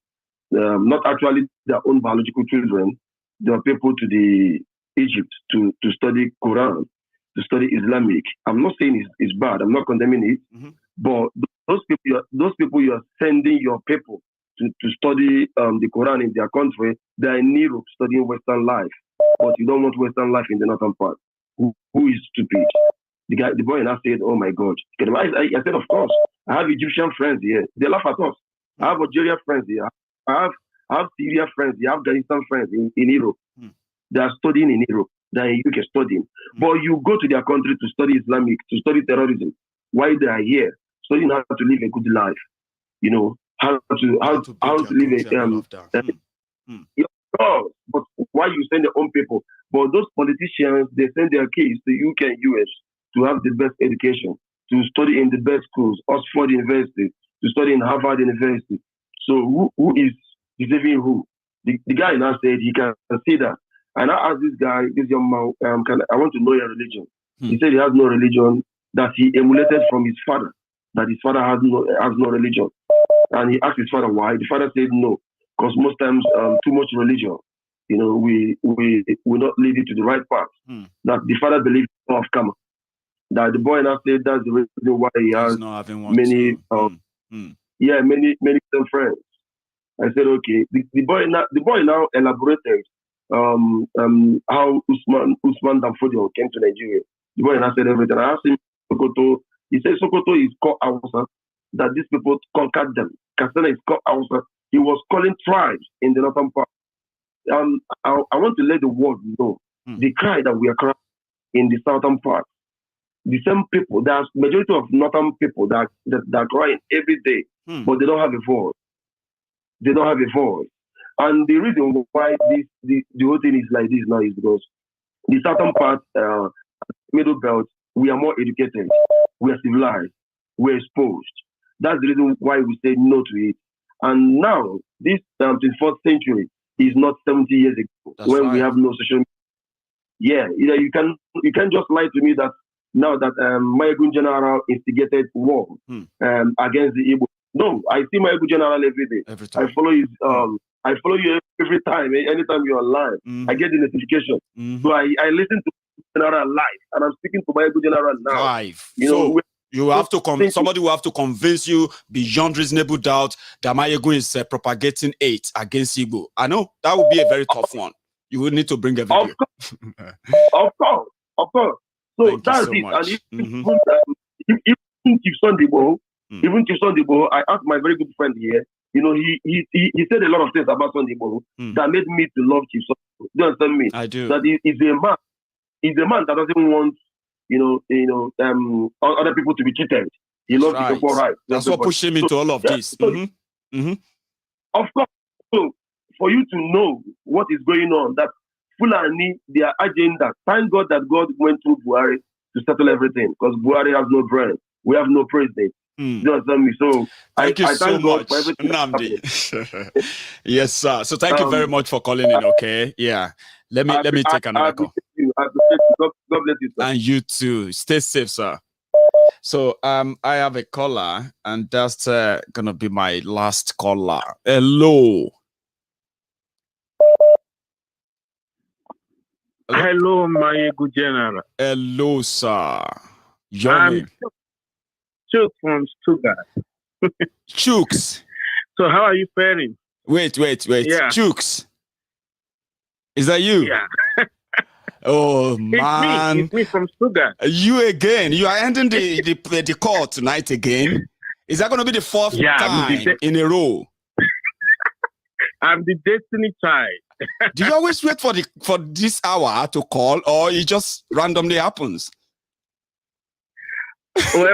not actually their own biological children, their people to the Egypt to study Quran, to study Islamic. I'm not saying it's bad. I'm not condemning it. Mm-hmm. But those people you are sending your people to study the Quran in their country, they are in Europe studying Western life. But you don't want Western life in the northern part. Who is stupid? The boy and I said, "Oh my God!" I said, "Of course, I have Egyptian friends here. They laugh at us. I have Algeria friends here. I have Syria friends here. Afghanistan friends in Europe. They are studying in Europe. They are in UK studying. But you go to their country to study Islamic, to study terrorism. While they are here, studying how to live a good life. How to live but why you send your own people? But those politicians, they send their kids to UK and US to have the best education, to study in the best schools, Oxford University, to study in Harvard University. So who is deceiving who? The guy now said he can see that. And I asked this guy, this young man, I want to know your religion. He said he has no religion, that he emulated from his father, that his father has no religion. And he asked his father why. The father said no, because most times too much religion, we will not lead you to the right path. That the father believes in of karma. That the boy now said that's the reason why he has many friends. I said okay. The boy now elaborated how Usman Danfodio came to Nigeria. The boy now said everything. I asked him Sokoto. He said Sokoto is called Hausa. That these people conquered them. Katsina is called Hausa. He was calling tribes in the northern part. I want to let the world know the cry that we are crying in the southern part. The same people, there's majority of northern people that are crying every day, but they don't have a voice. They don't have a voice. And the reason why the whole thing is like this now is because the southern part, middle belt, we are more educated, we are civilized, we are exposed. That's the reason why we say no to it. And now, this 24th century is not 70 years ago. That's when we have no social media. Yeah, you can just lie to me that now that Maiyegun General instigated war against the Igbo. No, I see Maiyegun General every day. Every time. I follow his I follow you every time. Anytime you're online, I get the notification. So I listen to General live, and I'm speaking to Maiyegun General now. Live. You have to somebody will have to convince you beyond reasonable doubt that Maiyegun is propagating hate against Igbo. I know that would be a very tough one. You will need to bring a video. Of course. So that's it. Much. And even Chief Sunday Igboho, I asked my very good friend here. He said a lot of things about Sunday Igboho that made me to love Chief Sunday. Do you understand me? I do. That he's a man. He's a man that doesn't want other people to be cheated. He loves the equal rights. That's what pushed him into all of this. Of course. So for you to know what is going on, that Fulani, their agenda, thank God that God went through Buhari to settle everything, because Buhari has no brain. We have no president. Just tell me. So thank you so much, Nnamdi. Yes, sir. So thank you very much for calling in. Okay, yeah. Let me take another call. God bless you, sir. And you too. Stay safe, sir. So I have a caller, and that's gonna be my last caller. Hello. Hello, Maiyegun General. Hello, sir. Your name? Chooks from Stuttgart. Chooks. So how are you faring? Wait. Yeah. Chooks. Is that you? Yeah. Oh man. It's me from Stuttgart. You again. You are ending the call tonight again. Is that gonna be the fourth time in a row? I'm the destiny child. Do you always wait for this hour to call, or it just randomly happens? Well,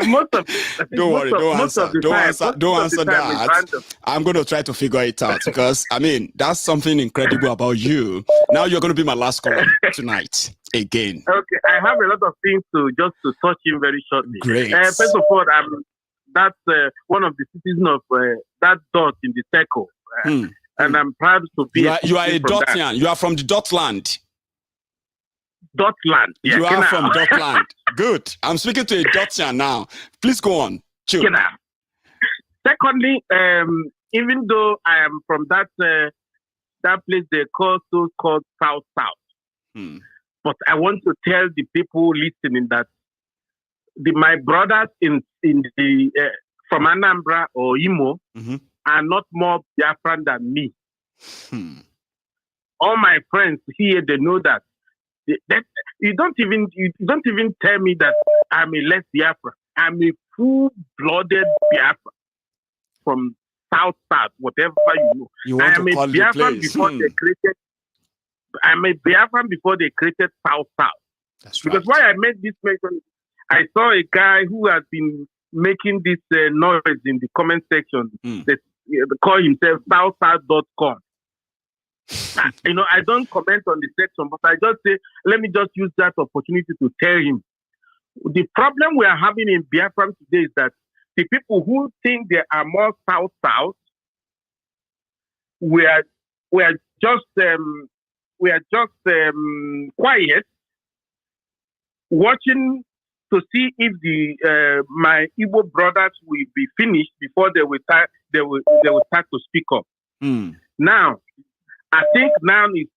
don't worry, don't answer that. I'm going to try to figure it out because, I mean, that's something incredible about you. Now you're going to be my last caller tonight again. Okay, I have a lot of things to touch in very shortly. Great. First of all, that's one of the citizens of that dot in the circle. And I'm proud to be. You are a Dotian. You are from the Dotland. Dotland. Yeah, you are from Dotland. Good. I'm speaking to a Dotian now. Please go on. Secondly, even though I am from that place they called South, but I want to tell the people listening that my brothers in the from Anambra or Imo are not more Biafran than me. All my friends here, they know that. You don't even tell me that I'm a less Biafra. I'm a full-blooded Biafra from South, whatever you know. You want to call the place. I'm a Biafran before they created South. That's because right. why I made this mention, I saw a guy who has been making this noise in the comment section. They call himself southside.com. You know, I don't comment on the section, but I just say, let me just use that opportunity to tell him. The problem we are having in Biafra today is that the people who think they are more south, we are just quiet, watching to see if my Igbo brothers will be finished before they will start to speak up. Now, I think now is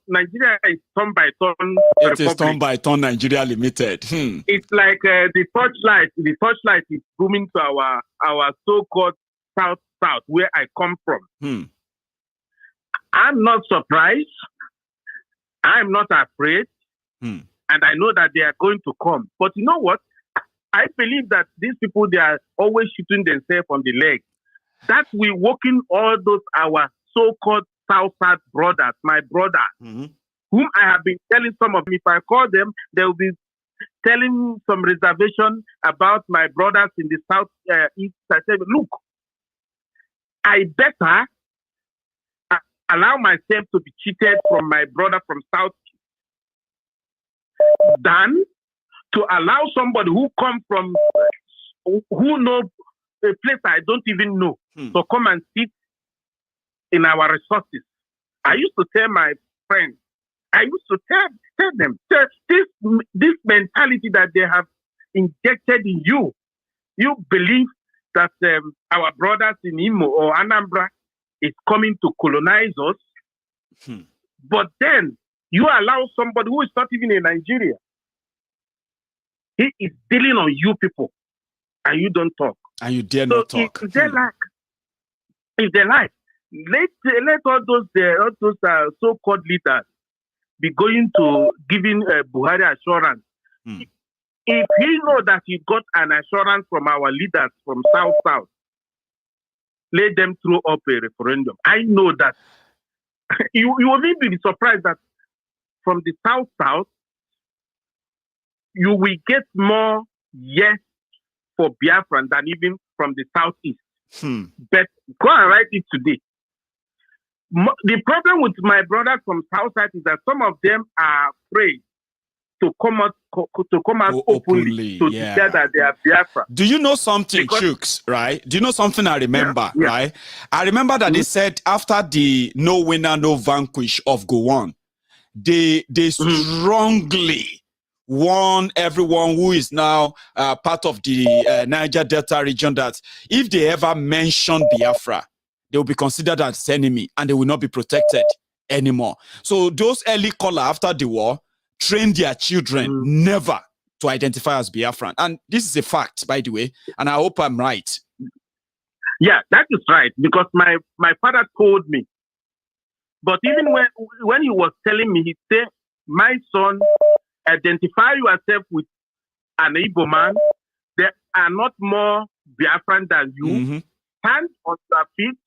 Nigeria is turn by turn. It is turn by turn Nigeria Limited. It's like the torchlight. The torchlight is booming to our so-called south, where I come from. I'm not surprised. I'm not afraid. And I know that they are going to come. But you know what? I believe that these people, they are always shooting themselves on the leg. That we working all those our so-called South brothers, my brother, whom I have been telling some of them, if I call them, they will be telling some reservation about my brothers in the South East. I said, look, I better allow myself to be cheated from my brother from South than to allow somebody who come from, who know a place I don't even know, to come and sit in our resources. I used to tell my friends, I used to tell them, this mentality that they have injected in you, you believe that our brothers in Imo or Anambra is coming to colonize us, but then you allow somebody who is not even in Nigeria, he is dealing on you people, and you don't talk. And you dare not talk. If they like, let all those so-called leaders be going to giving Buhari assurance. If he know that he got an assurance from our leaders from South, let them throw up a referendum. I know that you will even be surprised that from the South, you will get more yes for Biafran than even from the Southeast. But go and write it today. The problem with my brothers from Southside is that some of them are afraid to come out openly to declare that they are Biafra. Do you know something, Because- Chooks, right? Do you know something I remember, Yeah. right? I remember that they said after the no winner, no vanquish of Gowon, they strongly warn everyone who is now part of the Niger Delta region that if they ever mention Biafra, they will be considered as enemy and they will not be protected anymore. So those early callers after the war trained their children never to identify as Biafran. And this is a fact, by the way, and I hope I'm right. Yeah, that is right, because my father told me. But even when he was telling me, he said, my son, identify yourself with an Igbo man. They are not more Biafran than you. Stand on your feet.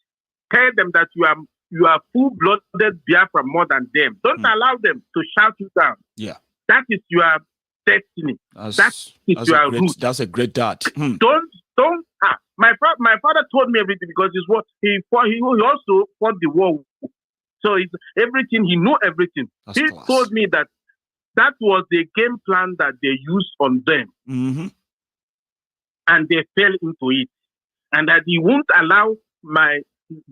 Tell them that you are full-blooded Biafra more than them. Don't allow them to shout you down. Yeah. That is your destiny. That's your root. That's a great dad. Don't. My father told me everything because it's what he also fought the war. So it's everything, he knew everything. He told me that was the game plan that they used on them. And they fell into it. And that he won't allow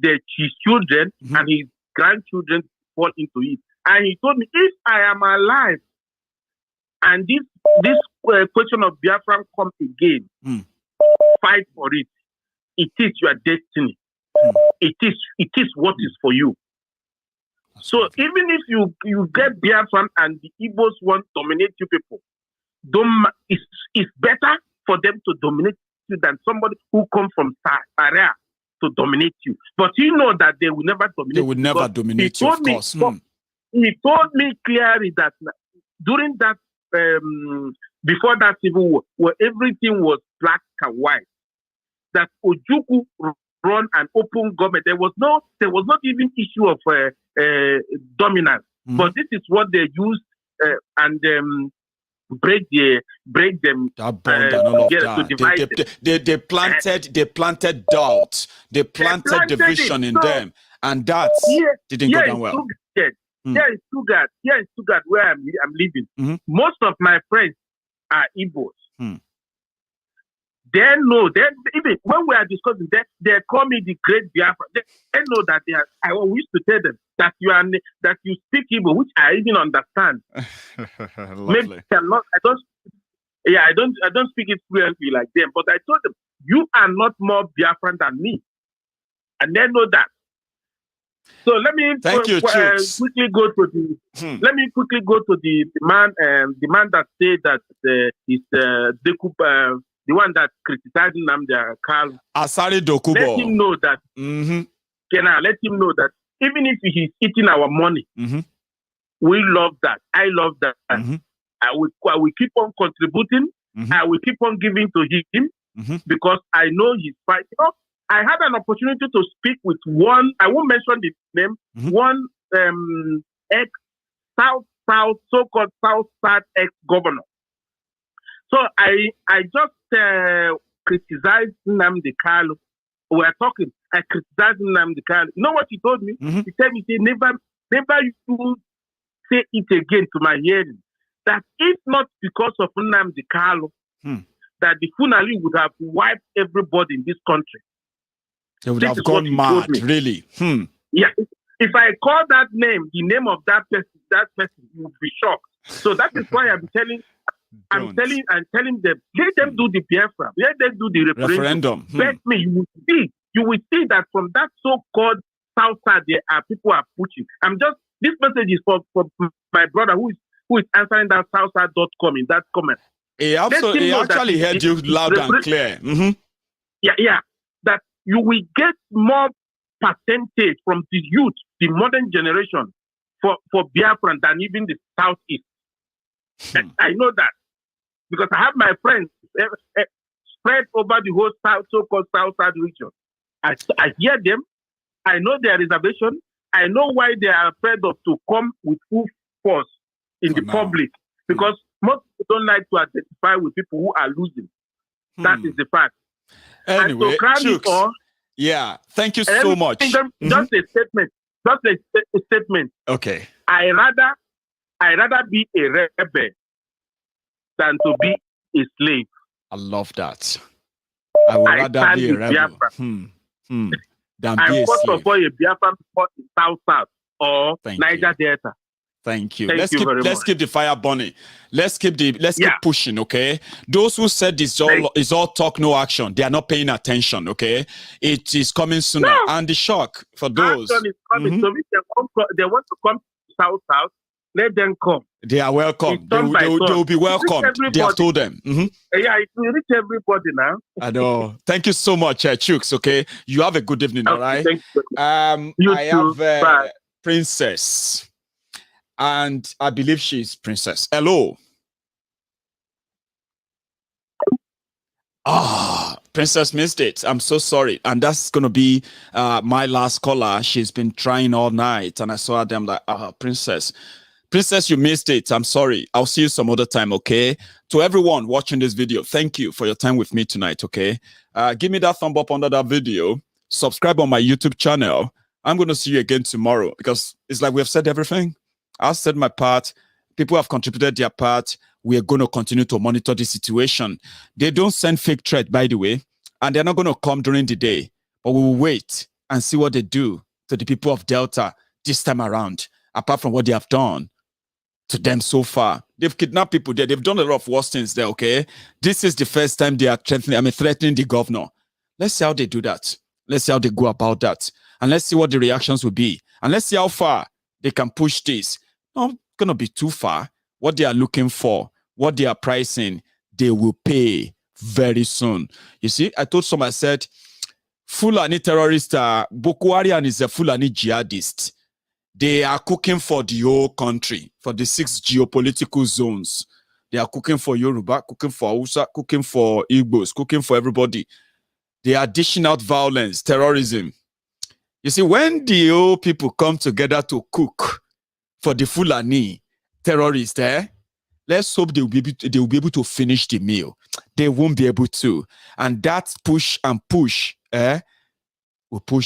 his children and his grandchildren to fall into it. And he told me, if I am alive and this question of Biafran comes again, fight for it. It is your destiny. It is what is for you. So even if you get Biafran and the Igbos want to dominate you people, it's better for them to dominate you than somebody who comes from Sahara to dominate you. But you know that they will never dominate you. They will never dominate you, of course. He told me clearly that during that, before that civil war, where everything was black and white, that Ojukwu run an open government. There was not even issue of dominance. But this is what they used and break them together to divide them. They planted doubt. They planted division in them, and that didn't go down well. Here in Stuttgart, where I'm living, most of my friends are Igbos. They know. Even when we are discussing, they call me the Great Biafra. They know that they are. I always used to tell them that you speak Igbo, which I even understand. Maybe I'm not. I don't speak it fluently like them. But I told them, you are not more Biafran than me, and they know that. So let me quickly go to the. Let me quickly go to the man. The man that said that is Dekup. The one that criticizing them, their Carl. Asari Dokubo. Let him know that. Let him know that even if he's eating our money, we love that. I love that. I will keep on contributing. I will keep on giving to him because I know he's fighting. You know, I had an opportunity to speak with one. I won't mention the name. One so-called South ex-governor. So I just criticized Nnamdi Kanu. We are talking. I criticized Nnamdi Kanu. You know what he told me? He said, never you say it again to my hearing. That if not because of Nnamdi Kanu, that the Fulani would have wiped everybody in this country. They would have gone mad, really. Yeah. If I call that name, the name of that person, you would be shocked. So that is why I'm telling them, let them do the Biafra, let them do the referendum. Bet me, you will see that from that so-called South side, there are people are pushing. This message is for my brother who is answering that Southside.com in that comment. He actually heard you loud and clear. Yeah. That you will get more percentage from the youth, the modern generation, for Biafra than even the Southeast. I know that because I have my friends spread over the whole so-called Southside region. I hear them. I know their reservation. I know why they are afraid of to come with full force in the public because most people don't like to identify with people who are losing. That is the fact. Anyway, thank you so much. Just a statement. Just a statement. Okay. I rather be a rebel than to be a slave. I love that. I would rather be a rebel than be a first slave. of all, a Biafran fought in South or Niger Delta. Thank you. Let's keep the fire burning. Let's keep pushing, okay? Those who said this is all talk, no action, they are not paying attention, okay? It is coming sooner. No. And the shock for those. Action is coming. So if they want to come to South, let them come. They are welcome. They will be welcome. They have told them. Yeah, it will reach everybody now. I know. Thank you so much, Chooks, okay? You have a good evening, all right? Thank you. I have Princess. And I believe she's Princess. Hello. Princess missed it. I'm so sorry. And that's going to be my last caller. She's been trying all night. And I saw them like, Princess. Princess, you missed it. I'm sorry. I'll see you some other time, okay? To everyone watching this video, thank you for your time with me tonight, okay? Give me that thumb up under that video. Subscribe on my YouTube channel. I'm going to see you again tomorrow because it's like we have said everything. I've said my part. People have contributed their part. We are going to continue to monitor the situation. They don't send fake threat, by the way, and they're not going to come during the day. But we will wait and see what they do to the people of Delta this time around, apart from what they have done to them so far. They've kidnapped people there. They've done a lot of worse things there, okay? This is the first time they are threatening the governor. Let's see how they do that. Let's see how they go about that. And let's see what the reactions will be. And let's see how far they can push this. Not going to be too far. What they are looking for, what they are pricing, they will pay very soon. You see, I told some, I said, Fulani terrorist, Boko Haram is a Fulani Jihadist. They are cooking for the whole country, for the 6 geopolitical zones. They are cooking for Yoruba, cooking for Hausa, cooking for Igbos, cooking for everybody. They are dishing out violence, terrorism. You see, when the old people come together to cook for the Fulani terrorists, let's hope they will be able to finish the meal. They won't be able to. And that push will push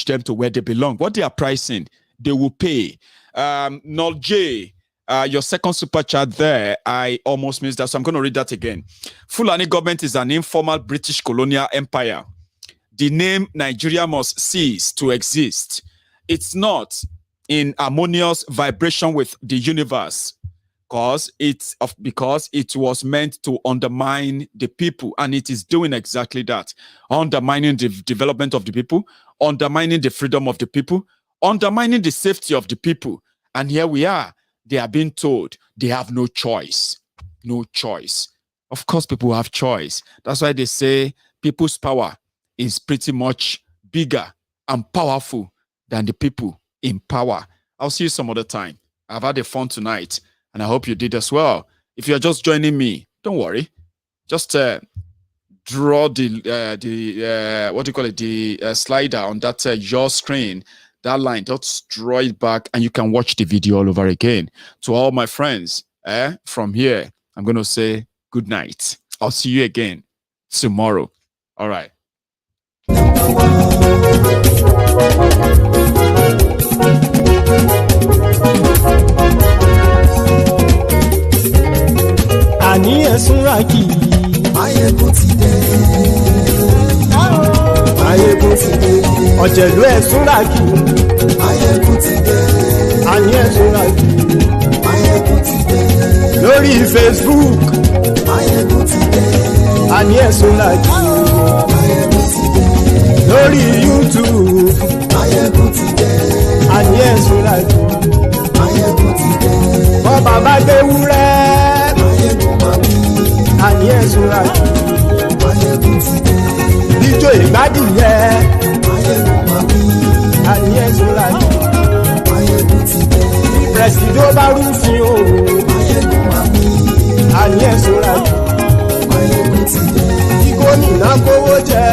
them to where they belong. What they are pricing, they will pay. Nol J, your second super chat there, I almost missed that, so I'm going to read that again. Fulani government is an informal British colonial empire. The name Nigeria must cease to exist. It's not in harmonious vibration with the universe because it was meant to undermine the people, and it is doing exactly that, undermining the development of the people, undermining the freedom of the people, undermining the safety of the people. And here we are. They are being told they have no choice. No choice. Of course, people have choice. That's why they say people's power is pretty much bigger and powerful than the people in power. I'll see you some other time. I've had a fun tonight, and I hope you did as well. If you're just joining me, don't worry. Just draw the slider on that your screen, that line. Just draw it back, and you can watch the video all over again. To all my friends, from here, I'm going to say good night. I'll see you again tomorrow. All right. Àní ẹ̀sùn ràkì. Maiyegun ti dé. Maiyegun ti dé. Ọ̀jẹ̀lú ẹ̀sùn ràkì. Maiyegun ti dé. Àní ẹ̀sùn ràkì. Maiyegun ti dé. Lórí Facebook. Maiyegun ti dé. Àní ẹ̀sùn ràkì. Maiyegun ti dé. Lórí YouTube. Maiyegun ti dé. Àní ẹ̀sùn ràkì. Maiyegun ti dé. Bọ́ba bá gbé wúrẹ́. Àní ẹ̀sùn ràkì. Maiyegun ti dé. Ijó ìgbádùn yẹ. Àní ẹ̀sùn ràkì. Maiyegun ti dé. Pẹ̀sìdó bá rúfin o. Àní ẹ̀sùn ràkì. Maiyegun ti dé. Kí gómìnà kówó jẹ.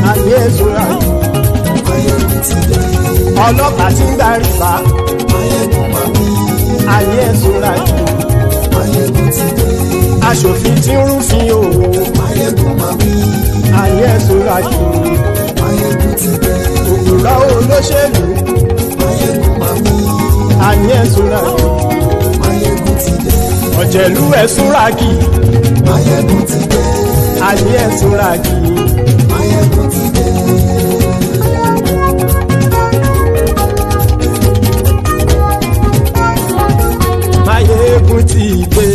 Àní ẹ̀sùn ràkì. Maiyegun ti dé. Ọlọ́pàá ti ń darí bá. Àní ẹ̀sùn ràkì. Maiyegun ti dé. Aṣòfin tí ń rúfin o. Àní ẹ̀sùn ràkì. Maiyegun ti dé. Òkúra olóṣèlú. Àní ẹ̀sùn ràkì. Maiyegun ti dé. ọ̀jẹ̀lú ẹ̀ súnra kì í. Maiyegun ti dé. Àní ẹ̀ súnra kì í. Maiyegun ti dé. Maiyegun ti dé.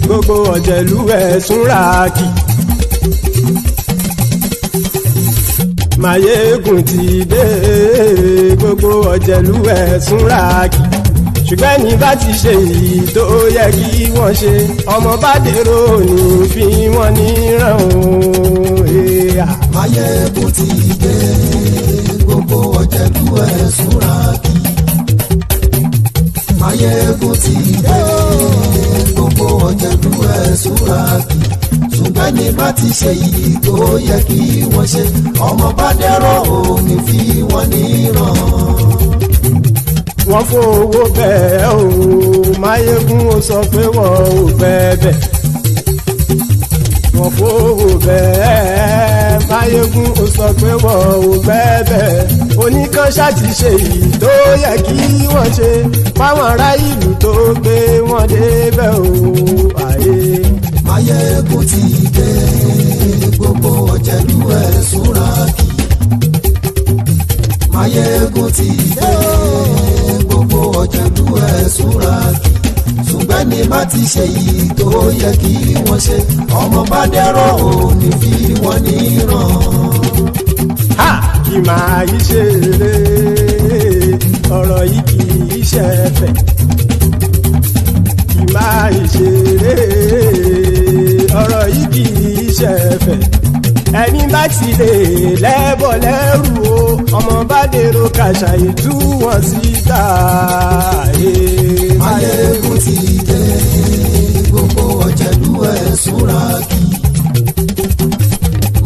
Gbogbo ọ̀jẹ̀lú ẹ̀ súnra kì í. Maiyegun ti dé. Gbogbo ọ̀jẹ̀lú ẹ̀ súnra kì í. Ṣùgbọ́n ní bá ti ṣe èyí tó yẹ kí wọ́n ṣe ọmọ bá dèrò ní fi wọ́n níran o. Maiyegun ti dé. Gbogbo ọ̀jẹ̀lú ẹ̀ súnra kì í. Maiyegun ti dé. Gbogbo ọ̀jẹ̀lú ẹ̀ súnra kì í. Ṣùgbọ́n ní bá ti ṣe èyí tó yẹ kí wọ́n ṣe ọmọ bá dèrò ní fi wọ́n níran. Wọ́n fowó bẹ́ẹ̀ o Maiyegun ó sọ pé wọ́n ò bẹ́ẹ̀. Wọ́n fowó bẹ́ẹ̀ Maiyegun ó sọ pé wọ́n ò bẹ́ẹ̀. Oníkan ṣáàtì ṣe èyí tó yẹ kí wọ́n ṣe fáwọn ará ìlú tó gbé wọn débẹ̀ o. Maiyegun ti dé. Gbogbo ọ̀jẹ̀lú ẹ̀ súnra kì í. Maiyegun ti dé. Gbogbo ọ̀jẹ̀lú ẹ̀ súnra kì í. Ṣùgbọ́n ní bá ti ṣe yìí tó yẹ kí wọ́n ṣe ọmọ bá dẹ́rọ̀ ò ní fi wọ́n níran. Kì máa yí ṣe eré ọ̀rọ̀ yìí kì í ṣe ẹ̀fẹ̀. Kì máa yí ṣe eré ọ̀rọ̀ yìí kì í ṣe ẹ̀fẹ̀. Ẹni bá ti lè lẹ́bọ̀ lẹ́rù o ọmọ bá dèrò kàṣàyè tú wọn síta. Maiyegun ti dé. Gbogbo ọ̀jẹ̀lú ẹ̀ súnra kì í.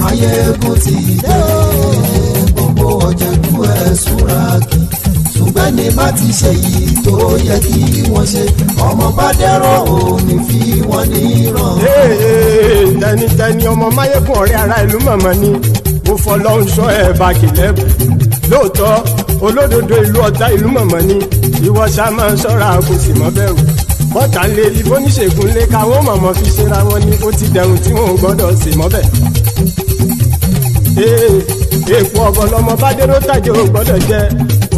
Maiyegun ti dé. Gbogbo ọ̀jẹ̀lú ẹ̀ súnra kì í. Ṣùgbọ́n ní bá ti ṣe yìí tó yẹ kí wọ́n ṣe ọmọ bá dẹ́rọ̀ ò ní fi wọ́n níran. Tẹnitẹni ọmọ Maiyegun ọ̀rẹ́ ara ìlú mọ̀mọ́ ni mo fọlọ́hún sọ ẹ̀ bá kìlẹ́bù. Lóòótọ́ olódodo ìlú ọ̀tá ìlú mọ̀mọ́ ni ìwọ ṣá máa ń ṣọ́ra kò sì mọ́ bẹ̀rù. Bọ́tà ń lé ìfóníṣègùn lé káwọn mọ̀mọ́ fi ṣera wọn ni ó ti dẹrùn tí wọn ò gbọ́dọ̀ sì mọ́ bẹ̀. Èèpo ọ̀bọ lọmọ bá dérò tàjẹ́ ò gbọ́dọ̀ jẹ́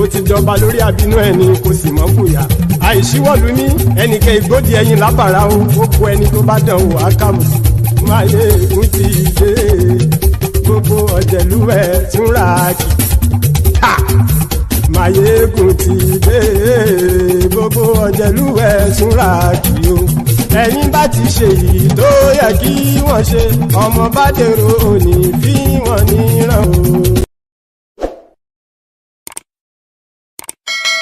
ó ti jọba lórí àbínú ẹni kò sì mọ́ fòyà. Àìsíwọ́lu ní ẹnìkẹ́ ìgbódì ẹyin lábàrá o ó kó ẹni tó bá dán o àkàmù. Maiyegun ti dé. Gbogbo ọ̀jẹ̀lú ẹ̀ súnra kì í. Maiyegun ti dé. Gbogbo ọ̀jẹ̀lú ẹ̀ súnra kì í o. Ẹni bá ti ṣe èyí tó yẹ kí wọ́n ṣe ọmọ bá dèrò òní fi wọ́n níran o.